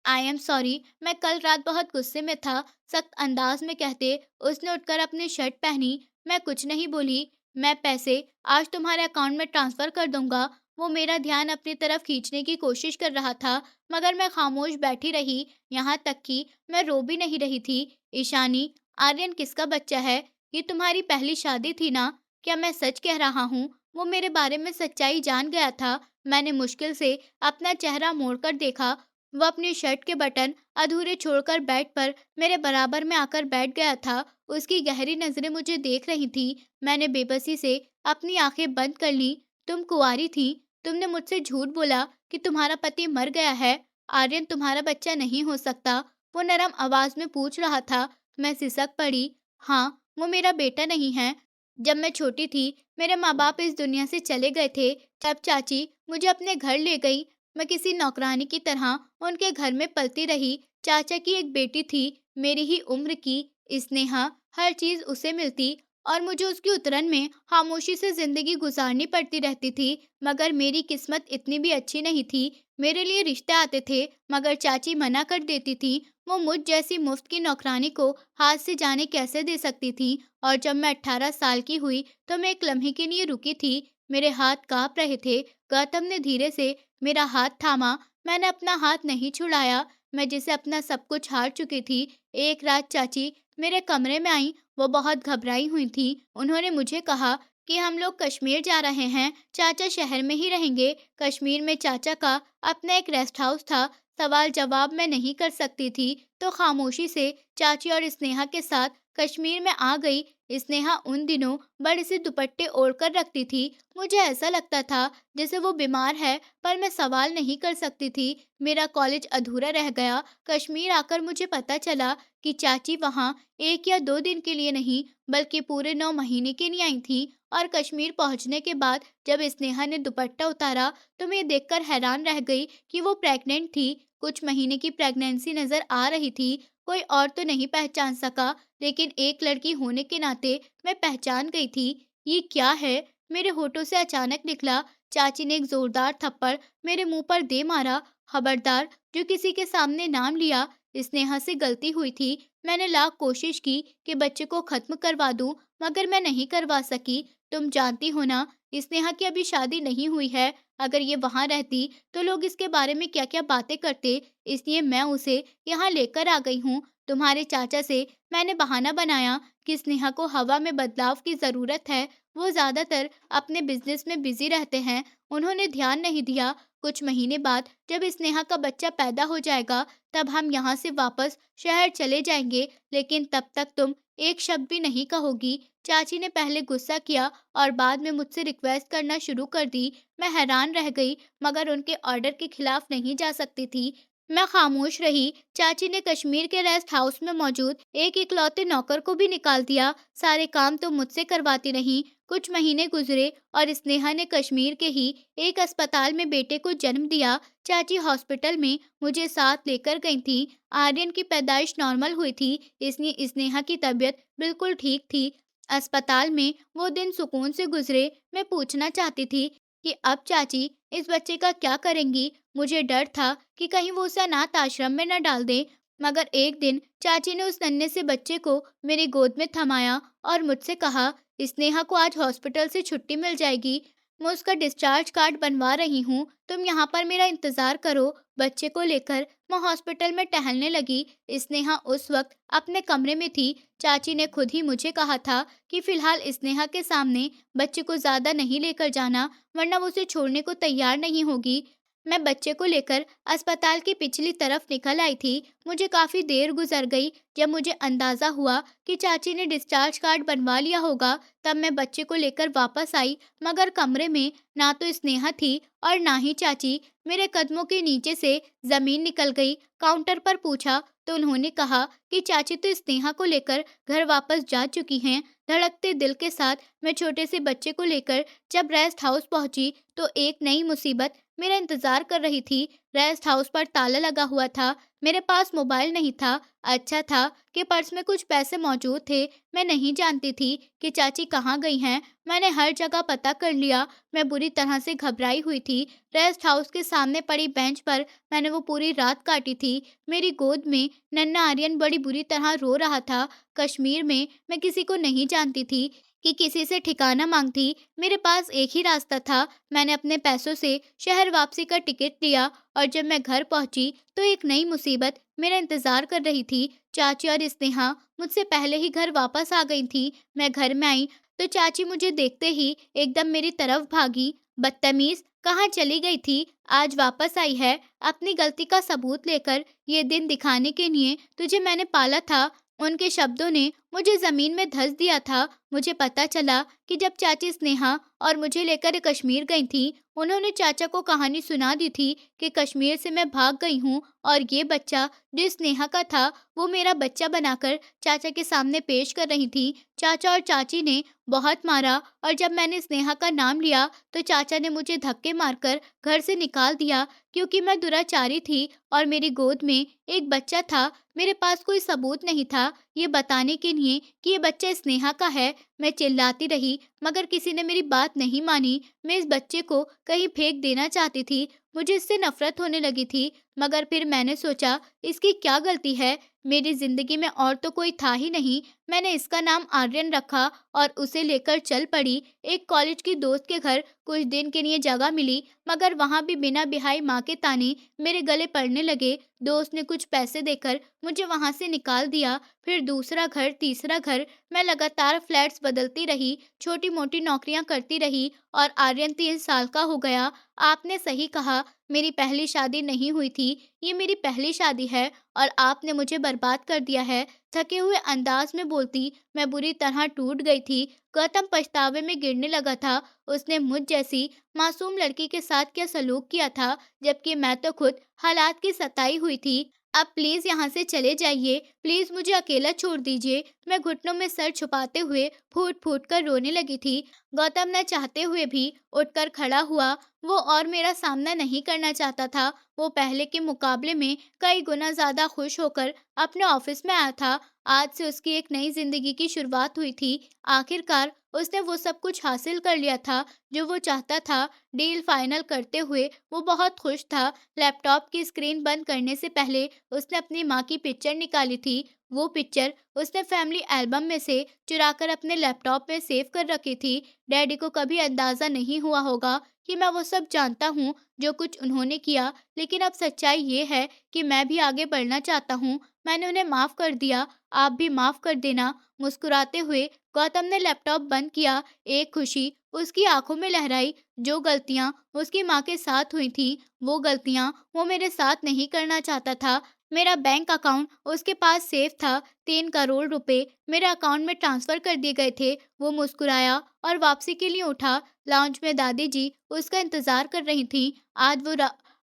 आई एम सॉरी, मैं कल रात बहुत गुस्से में था। सख्त अंदाज में कहते उसने उठकर अपनी शर्ट पहनी। मैं कुछ नहीं बोली। मैं पैसे आज तुम्हारे अकाउंट में ट्रांसफर कर दूंगा। वो मेरा ध्यान अपनी तरफ खींचने की कोशिश कर रहा था, मगर मैं खामोश बैठी रही। यहाँ तक कि मैं रो भी नहीं रही थी। ईशानी, आर्यन किसका बच्चा है? ये तुम्हारी पहली शादी थी ना? क्या मैं सच कह रहा हूँ? वो मेरे बारे में सच्चाई जान गया था। मैंने मुश्किल से अपना चेहरा मोड़कर देखा। वो अपनी शर्ट के बटन अधूरे छोड़कर बेड पर मेरे बराबर में आकर बैठ गया था। उसकी गहरी नज़रें मुझे देख रही थी। मैंने बेबसी से अपनी आंखें बंद कर ली। तुम कुंवारी थी, तुमने मुझसे झूठ बोला कि तुम्हारा पति मर गया है। आर्यन तुम्हारा बच्चा नहीं हो सकता। वो नरम आवाज में पूछ रहा था। मैं सिसक पड़ी। हाँ, वो मेरा बेटा नहीं है। जब मैं छोटी थी, मेरे माँ-बाप इस दुनिया से चले गए थे। तब चाची मुझे अपने घर ले गई। मैं किसी नौकरानी की तरह उनके घर में पलती रही। चाचा की एक बेटी थी, मेरी ही उम्र की, स्नेहा। हर चीज़ उसे मिलती और मुझे उसकी उतरन में खामोशी से ज़िंदगी गुज़ारनी पड़ती रहती थी। मगर मेरी किस्मत इतनी भी अच्छी नहीं थी। मेरे लिए रिश्ते आते थे, मगर चाची मना कर देती थी। वो मुझ जैसी मुफ्त की नौकरानी को हाथ से जाने कैसे दे सकती थी। और जब मैं 18 साल की हुई, तो मैं एक लम्हे के लिए रुकी थी। मेरे हाथ काँप रहे थे। गौतम ने धीरे से मेरा हाथ थामा। मैंने अपना हाथ नहीं छुड़ाया, मैं जिसे अपना सब कुछ हार चुकी थी। एक रात चाची मेरे कमरे में आईं। वो बहुत घबराई हुई थीं। उन्होंने मुझे कहा कि हम लोग कश्मीर जा रहे हैं, चाचा शहर में ही रहेंगे। कश्मीर में चाचा का अपना एक रेस्ट हाउस था। सवाल-जवाब मैं नहीं कर सकती थी, तो खामोशी से चाची और स्नेहा के साथ कश्मीर में आ गई। स्नेहा उन दिनों बड़े से दुपट्टे ओढ़कर रखती थी। मुझे ऐसा लगता था जैसे वो बीमार है, पर मैं सवाल नहीं कर सकती थी। मेरा कॉलेज अधूरा रह गया। कश्मीर आकर मुझे पता चला कि चाची वहाँ 1 या 2 दिन के लिए नहीं, बल्कि पूरे 9 महीने के लिए आई थीं। और कश्मीर पहुँचने के बाद जब स्नेहा ने दुपट्टा उतारा, तो मैं देखकर हैरान रह गई कि वो प्रेग्नेंट थी। कुछ महीने की प्रेगनेंसी नज़र आ रही थी। कोई और तो नहीं पहचान सका, लेकिन एक लड़की होने के नाते मैं पहचान गई थी। ये क्या है? मेरे होठों से अचानक निकला। चाची ने एक जोरदार थप्पड़ मेरे मुंह पर दे मारा। खबरदार, जो किसी के सामने नाम लिया। स्नेहा से गलती हुई थी। मैंने लाख कोशिश की कि बच्चे को खत्म करवा दूं, मगर मैं नहीं करवा सकी। तुम जानती हो ना, स्नेहा की अभी शादी नहीं हुई है। अगर ये वहां रहती तो लोग इसके बारे में क्या क्या बातें करते। इसलिए मैं उसे यहाँ लेकर आ गई हूँ। तुम्हारे चाचा से मैंने बहाना बनाया कि स्नेहा को हवा में बदलाव की ज़रूरत है। वो ज़्यादातर अपने बिजनेस में बिजी रहते हैं। उन्होंने ध्यान नहीं दिया। कुछ महीने बाद जब स्नेहा का बच्चा पैदा हो जाएगा, तब हम यहाँ से वापस शहर चले जाएंगे। लेकिन तब तक तुम एक शब्द भी नहीं कहोगी। चाची ने पहले गुस्सा किया और बाद में मुझसे रिक्वेस्ट करना शुरू कर दी। मैं हैरान रह गई, मगर उनके ऑर्डर के खिलाफ नहीं जा सकती थी। मैं खामोश रही। चाची ने कश्मीर के रेस्ट हाउस में मौजूद एक इकलौते नौकर को भी निकाल दिया। सारे काम तो मुझसे करवाती रहीं। कुछ महीने गुजरे और स्नेहा ने कश्मीर के ही एक अस्पताल में बेटे को जन्म दिया। चाची हॉस्पिटल में मुझे साथ लेकर गई थी। आर्यन की पैदाइश नॉर्मल हुई थी, इसलिए स्नेहा की तबीयत बिल्कुल ठीक थी। अस्पताल में वो दिन सुकून से गुजरे। मैं पूछना चाहती थी कि अब चाची इस बच्चे का क्या करेंगी। मुझे डर था कि कहीं वो उसे अनाथ आश्रम में न डाल दें। मगर एक दिन चाची ने उस नन्हे से बच्चे को मेरी गोद में थमाया और मुझसे कहा, स्नेहा को आज हॉस्पिटल से छुट्टी मिल जाएगी। मैं उसका डिस्चार्ज कार्ड बनवा रही हूँ। तुम यहाँ पर मेरा इंतजार करो। बच्चे को लेकर मैं हॉस्पिटल में टहलने लगी। स्नेहा उस वक्त अपने कमरे में थी। चाची ने खुद ही मुझे कहा था कि फिलहाल स्नेहा के सामने बच्चे को ज्यादा नहीं लेकर जाना, वरना वो उसे छोड़ने को तैयार नहीं होगी। मैं बच्चे को लेकर अस्पताल की पिछली तरफ निकल आई थी। मुझे काफी देर गुजर गई। जब मुझे अंदाजा हुआ कि चाची ने डिस्चार्ज कार्ड बनवा लिया होगा, तब मैं बच्चे को लेकर वापस आई। मगर कमरे में ना तो स्नेहा थी और ना ही चाची। मेरे कदमों के नीचे से जमीन निकल गई। काउंटर पर पूछा तो उन्होंने कहा कि चाची तो स्नेहा को लेकर घर वापस जा चुकी हैं। धड़कते दिल के साथ मैं छोटे से बच्चे को लेकर जब रेस्ट हाउस पहुंची, तो एक नई मुसीबत मेरा इंतजार कर रही थी। रेस्ट हाउस पर ताला लगा हुआ था। मेरे पास मोबाइल नहीं था। अच्छा था कि पर्स में कुछ पैसे मौजूद थे। मैं नहीं जानती थी कि चाची कहाँ गई हैं। मैंने हर जगह पता कर लिया। मैं बुरी तरह से घबराई हुई थी। रेस्ट हाउस के सामने पड़ी बेंच पर मैंने वो पूरी रात काटी थी। मेरी गोद में नन्हा आर्यन बड़ी बुरी तरह रो रहा था। कश्मीर में मैं किसी को नहीं जानती थी कि किसी से ठिकाना मांगती। मेरे पास एक ही रास्ता था। मैंने अपने पैसों से शहर वापसी का टिकट लिया और जब मैं घर पहुंची, तो एक नई मुसीबत मेरा इंतजार कर रही थी। चाची और स्नेहा मुझसे पहले ही घर वापस आ गई थी। मैं घर में आई तो चाची मुझे देखते ही एकदम मेरी तरफ भागी। बदतमीज, कहाँ चली गई थी, आज वापस आई है, अपनी गलती का सबूत लेकर, ये दिन दिखाने के लिए तुझे मैंने पाला था। उनके शब्दों ने मुझे ज़मीन में धँस दिया था। मुझे पता चला कि जब चाची स्नेहा और मुझे लेकर कश्मीर गई थीं, उन्होंने चाचा को कहानी सुना दी थी कि कश्मीर से मैं भाग गई हूँ और ये बच्चा जो स्नेहा का था, वो मेरा बच्चा बनाकर चाचा के सामने पेश कर रही थी। चाचा और चाची ने बहुत मारा और जब मैंने स्नेहा का नाम लिया, तो चाचा ने मुझे धक्के मारकर घर से निकाल दिया क्योंकि मैं दुराचारी थी और मेरी गोद में एक बच्चा था। मेरे पास कोई सबूत नहीं था ये बताने के लिए कि ये बच्चा स्नेहा का है। मैं चिल्लाती रही मगर किसी ने मेरी बात नहीं मानी। मैं इस बच्चे को कहीं फेंक देना चाहती थी। मुझे इससे नफरत होने लगी थी मगर फिर मैंने सोचा इसकी क्या गलती है। मेरी जिंदगी में और तो कोई था ही नहीं। मैंने इसका नाम आर्यन रखा और उसे लेकर चल पड़ी। एक कॉलेज की दोस्त के घर कुछ दिन के लिए जगह मिली मगर वहां भी बिना बिहाई माँ के ताने मेरे गले पड़ने लगे। दोस्त ने कुछ पैसे देकर मुझे वहां से निकाल दिया। फिर दूसरा घर, तीसरा घर, मैं लगातार फ्लैट्स बदलती रही, छोटी मोटी नौकरियां करती रही और आर्यन 3 साल का हो गया। आपने सही कहा, मेरी पहली शादी नहीं हुई थी। ये मेरी पहली शादी है और आपने मुझे बर्बाद कर दिया है। थके हुए अंदाज में बोलती मैं बुरी तरह टूट गई थी। गौतम पछतावे में गिरने लगा था। उसने मुझ जैसी मासूम लड़की के साथ क्या सलूक किया था, जबकि मैं तो खुद हालात की सताई हुई थी। अब प्लीज यहाँ से चले जाइए, प्लीज मुझे अकेला छोड़ दीजिए। मैं घुटनों में सर छुपाते हुए फूट फूट कर रोने लगी थी। गौतम न चाहते हुए भी उठकर खड़ा हुआ। वो और मेरा सामना नहीं करना चाहता था। वो पहले के मुकाबले में कई गुना ज्यादा खुश होकर अपने ऑफिस में आया था। आज से उसकी एक नई जिंदगी की शुरुआत हुई थी। आखिरकार उसने वो सब कुछ हासिल कर लिया था जो वो चाहता था। डील फाइनल करते हुए वो बहुत खुश था। लैपटॉप की स्क्रीन बंद करने से पहले उसने अपनी माँ की पिक्चर निकाली थी। वो पिक्चर उसने फैमिली एल्बम में से चुराकर अपने लैपटॉप में सेव कर रखी थी। डैडी को कभी अंदाजा नहीं हुआ होगा कि मैं वो सब जानता हूँ जो कुछ उन्होंने किया, लेकिन अब सच्चाई ये है कि मैं भी आगे बढ़ना चाहता हूँ। मैंने उन्हें माफ कर दिया, आप भी माफ कर देना। मुस्कुराते हुए गौतम ने लैपटॉप बंद किया। एक खुशी उसकी आंखों में लहराई। जो गलतियां उसकी माँ के साथ हुई थी, वो गलतियां वो मेरे साथ नहीं करना चाहता था। मेरा बैंक अकाउंट उसके पास सेफ था। 3 करोड़ रुपए मेरे अकाउंट में ट्रांसफर कर दिए गए थे। वो मुस्कुराया और वापसी के लिए उठा। लाउंज में दादी जी उसका इंतजार कर रही थीं।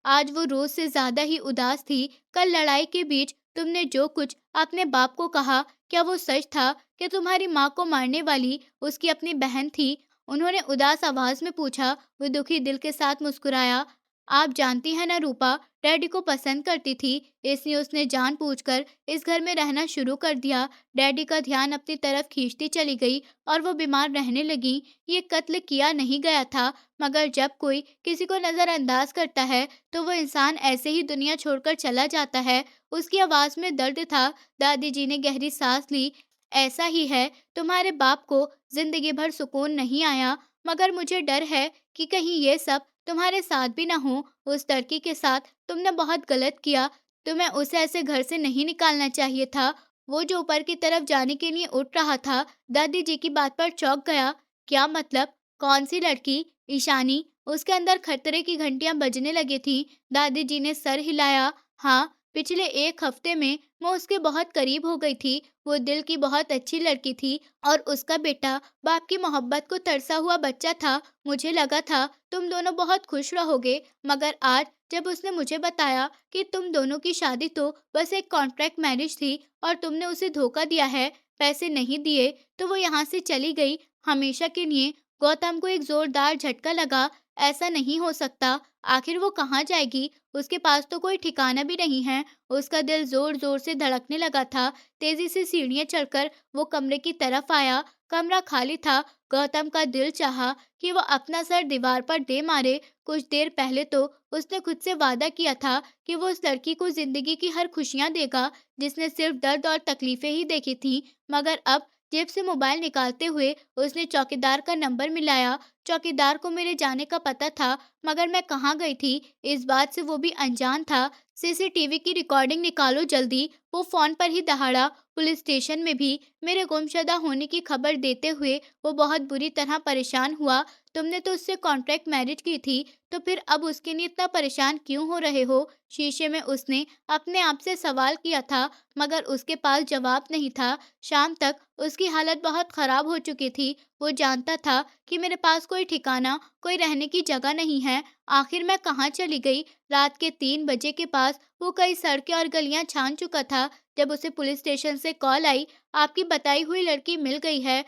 आज वो रोज से ज्यादा ही उदास थी। कल लड़ाई के बीच तुमने जो कुछ अपने बाप को कहा, क्या वो सच था? क्या तुम्हारी माँ को मारने वाली उसकी अपनी बहन थी? उन्होंने उदास आवाज में पूछा। वो दुखी दिल के साथ मुस्कुराया। आप जानती हैं ना रूपा, डैडी को पसंद करती थी, इसलिए उसने जानबूझकर इस घर में रहना शुरू कर दिया। डैडी का ध्यान अपनी तरफ खींचती चली गई और वो बीमार रहने लगी। ये कत्ल किया नहीं गया था, मगर जब कोई किसी को नजरअंदाज करता है तो वो इंसान ऐसे ही दुनिया छोड़कर चला जाता है। उसकी आवाज में दर्द था। दादी जी ने गहरी सांस ली। ऐसा ही है, तुम्हारे बाप को जिंदगी भर सुकून नहीं आया, मगर मुझे डर है कि कहीं ये सब तुम्हारे साथ भी ना हो। उस लड़की के साथ तुमने बहुत गलत किया। तुम्हें उसे ऐसे घर से नहीं निकालना चाहिए था। वो जो ऊपर की तरफ जाने के लिए उठ रहा था। दादी जी की बात पर चौंक गया। क्या मतलब? कौन सी लड़की? ईशानी? उसके अंदर खतरे की घंटियां बजने लगी थी। दादी जी ने सर हिलाया। हाँ, पिछले 1 हफ्ते में मैं उसके बहुत करीब हो गई थी। वो दिल की बहुत अच्छी लड़की थी और उसका बेटा बाप की मोहब्बत को तरसा हुआ बच्चा था। मुझे लगा था तुम दोनों बहुत खुश रहोगे, मगर आज जब उसने मुझे बताया कि तुम दोनों की शादी तो बस एक कॉन्ट्रैक्ट मैरिज थी और तुमने उसे धोखा दिया है, पैसे नहीं दिए, तो वो यहाँ से चली गई हमेशा के लिए। गौतम को एक जोरदार झटका लगा। ऐसा नहीं हो सकता। आखिर वो कहाँ जाएगी? उसके पास तो कोई ठिकाना भी नहीं है। उसका दिल जोर जोर से धड़कने लगा था। तेजी से सीढ़ियां चढ़कर वो कमरे की तरफ आया। कमरा खाली था। गौतम का दिल चाहा कि वो अपना सर दीवार पर दे मारे। कुछ देर पहले तो उसने खुद से वादा किया था कि वो उस लड़की को जिंदगी की हर खुशियां देगा जिसने सिर्फ दर्द और तकलीफें ही देखी थी, मगर अब जेब से मोबाइल निकालते हुए उसने चौकीदार का नंबर मिलाया। चौकीदार को मेरे जाने का पता था, मगर मैं कहाँ गई थी इस बात से वो भी अनजान था। सीसीटीवी की रिकॉर्डिंग निकालो जल्दी, वो फोन पर ही दहाड़ा। पुलिस स्टेशन में भी मेरे गुमशुदा होने की खबर देते हुए वो बहुत बुरी तरह परेशान हुआ। तुमने तो उससे कॉन्ट्रैक्ट मैरिज की थी, तो फिर अब उसके लिए इतना परेशान क्यों हो रहे हो? शीशे में उसने अपने आप से सवाल किया था, मगर उसके पास जवाब नहीं था। शाम तक उसकी हालत बहुत खराब हो चुकी थी। वो जानता था कि मेरे पास कोई ठिकाना, कोई रहने की जगह नहीं है। आखिर मैं कहाँ चली गई? रात के 3 बजे के पास वो कई सड़कें और गलियां छान चुका था। जब उसे पुलिस स्टेशन से कॉल आई, आपकी बताई हुई लड़की मिल गई है।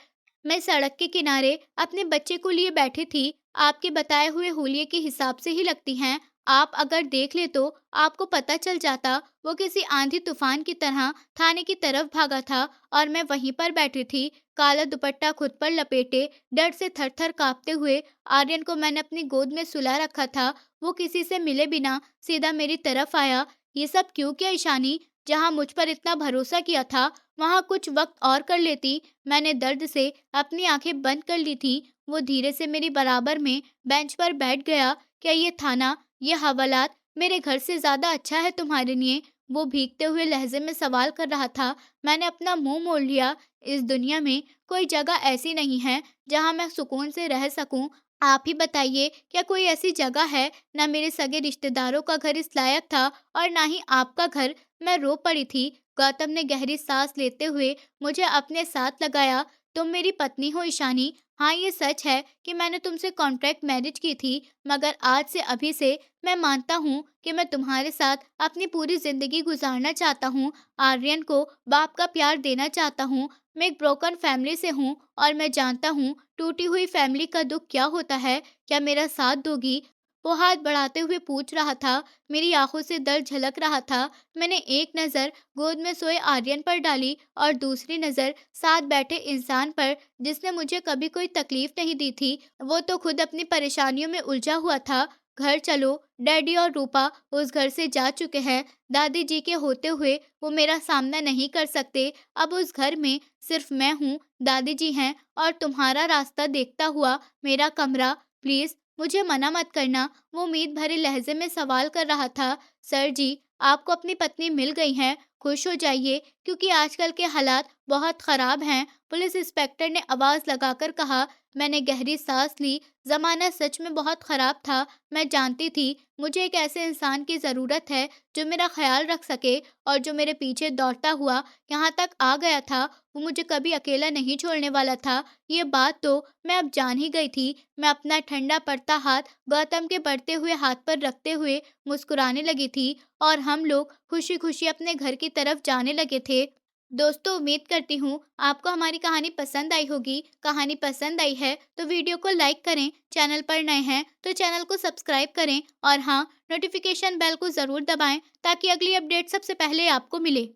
मैं सड़क के किनारे अपने बच्चे को लिए बैठी थी। आपके बताए हुए हुलिये के हिसाब से ही लगती हैं। आप अगर देख ले तो आपको पता चल जाता। वो किसी आंधी तूफान की तरह थाने की तरफ भागा था और मैं वहीं पर बैठी थी, काला दुपट्टा खुद पर लपेटे, डर से थर-थर काँपते हुए। आर्यन को मैंने अपनी गोद में सुला रखा था। वो किसी से मिले बिना सीधा मेरी तरफ आया। ये सब क्यों किया ईशानी? जहाँ मुझ पर इतना भरोसा किया था, वहाँ कुछ वक़्त और कर लेती। मैंने दर्द से अपनी आँखें बंद कर ली थीं। वो धीरे से मेरी बराबर में बेंच पर बैठ गया। क्या ये थाना, ये हवालात मेरे घर से ज़्यादा अच्छा है तुम्हारे लिए? वो भीगते हुए लहज़े में सवाल कर रहा था। मैंने अपना मुँह मोड़ लिया। इस दुनिया में कोई जगह ऐसी नहीं है, जहाँ मैं सुकून से रह सकूँ। आप ही बताइए, क्या कोई ऐसी जगह है? ना मेरे सगे रिश्तेदारों का घर इस लायक था और ना ही आपका घर। मैं रो पड़ी थी। गौतम ने गहरी सांस लेते हुए मुझे अपने साथ लगाया। तुम मेरी पत्नी हो ईशानी। हाँ, ये सच है कि मैंने तुमसे कॉन्ट्रैक्ट मैरिज की थी, मगर आज से अभी से मैं मानता हूँ कि मैं तुम्हारे साथ अपनी पूरी जिंदगी गुजारना चाहता हूँ। आर्यन को बाप का प्यार देना चाहता हूँ। मैं एक ब्रोकन फैमिली से हूँ और मैं जानता हूँ टूटी हुई फैमिली का दुख क्या होता है। क्या मेरा साथ दोगी? वो हाथ बढ़ाते हुए पूछ रहा था। मेरी आंखों से दर्द झलक रहा था। मैंने एक नज़र गोद में सोए आर्यन पर डाली और दूसरी नज़र साथ बैठे इंसान पर, जिसने मुझे कभी कोई तकलीफ नहीं दी थी। वो तो खुद अपनी परेशानियों में उलझा हुआ था। घर चलो, डैडी और रूपा उस घर से जा चुके हैं। दादी जी के होते हुए वो मेरा सामना नहीं कर सकते। अब उस घर में सिर्फ मैं हूँ, दादी जी हैं और तुम्हारा रास्ता देखता हुआ मेरा कमरा। प्लीज़ मुझे मना मत करना। वो उम्मीद भरे लहजे में सवाल कर रहा था। सर जी, आपको अपनी पत्नी मिल गई है, खुश हो जाइए, क्योंकि आजकल के हालात बहुत ख़राब हैं। पुलिस इंस्पेक्टर ने आवाज़ लगाकर कहा। मैंने गहरी सांस ली। ज़माना सच में बहुत ख़राब था। मैं जानती थी मुझे एक ऐसे इंसान की ज़रूरत है जो मेरा ख्याल रख सके, और जो मेरे पीछे दौड़ता हुआ यहाँ तक आ गया था, वो मुझे कभी अकेला नहीं छोड़ने वाला था। ये बात तो मैं अब जान ही गई थी। मैं अपना ठंडा पड़ता हाथ गौतम के बढ़ते हुए हाथ पर रखते हुए मुस्कुराने लगी थी और हम लोग खुशी-खुशी अपने घर की तरफ जाने लगे थे। दोस्तों, उम्मीद करती हूँ आपको हमारी कहानी पसंद आई होगी। कहानी पसंद आई है तो वीडियो को लाइक करें, चैनल पर नए हैं तो चैनल को सब्सक्राइब करें और हाँ, नोटिफिकेशन बेल को ज़रूर दबाएं ताकि अगली अपडेट सबसे पहले आपको मिले।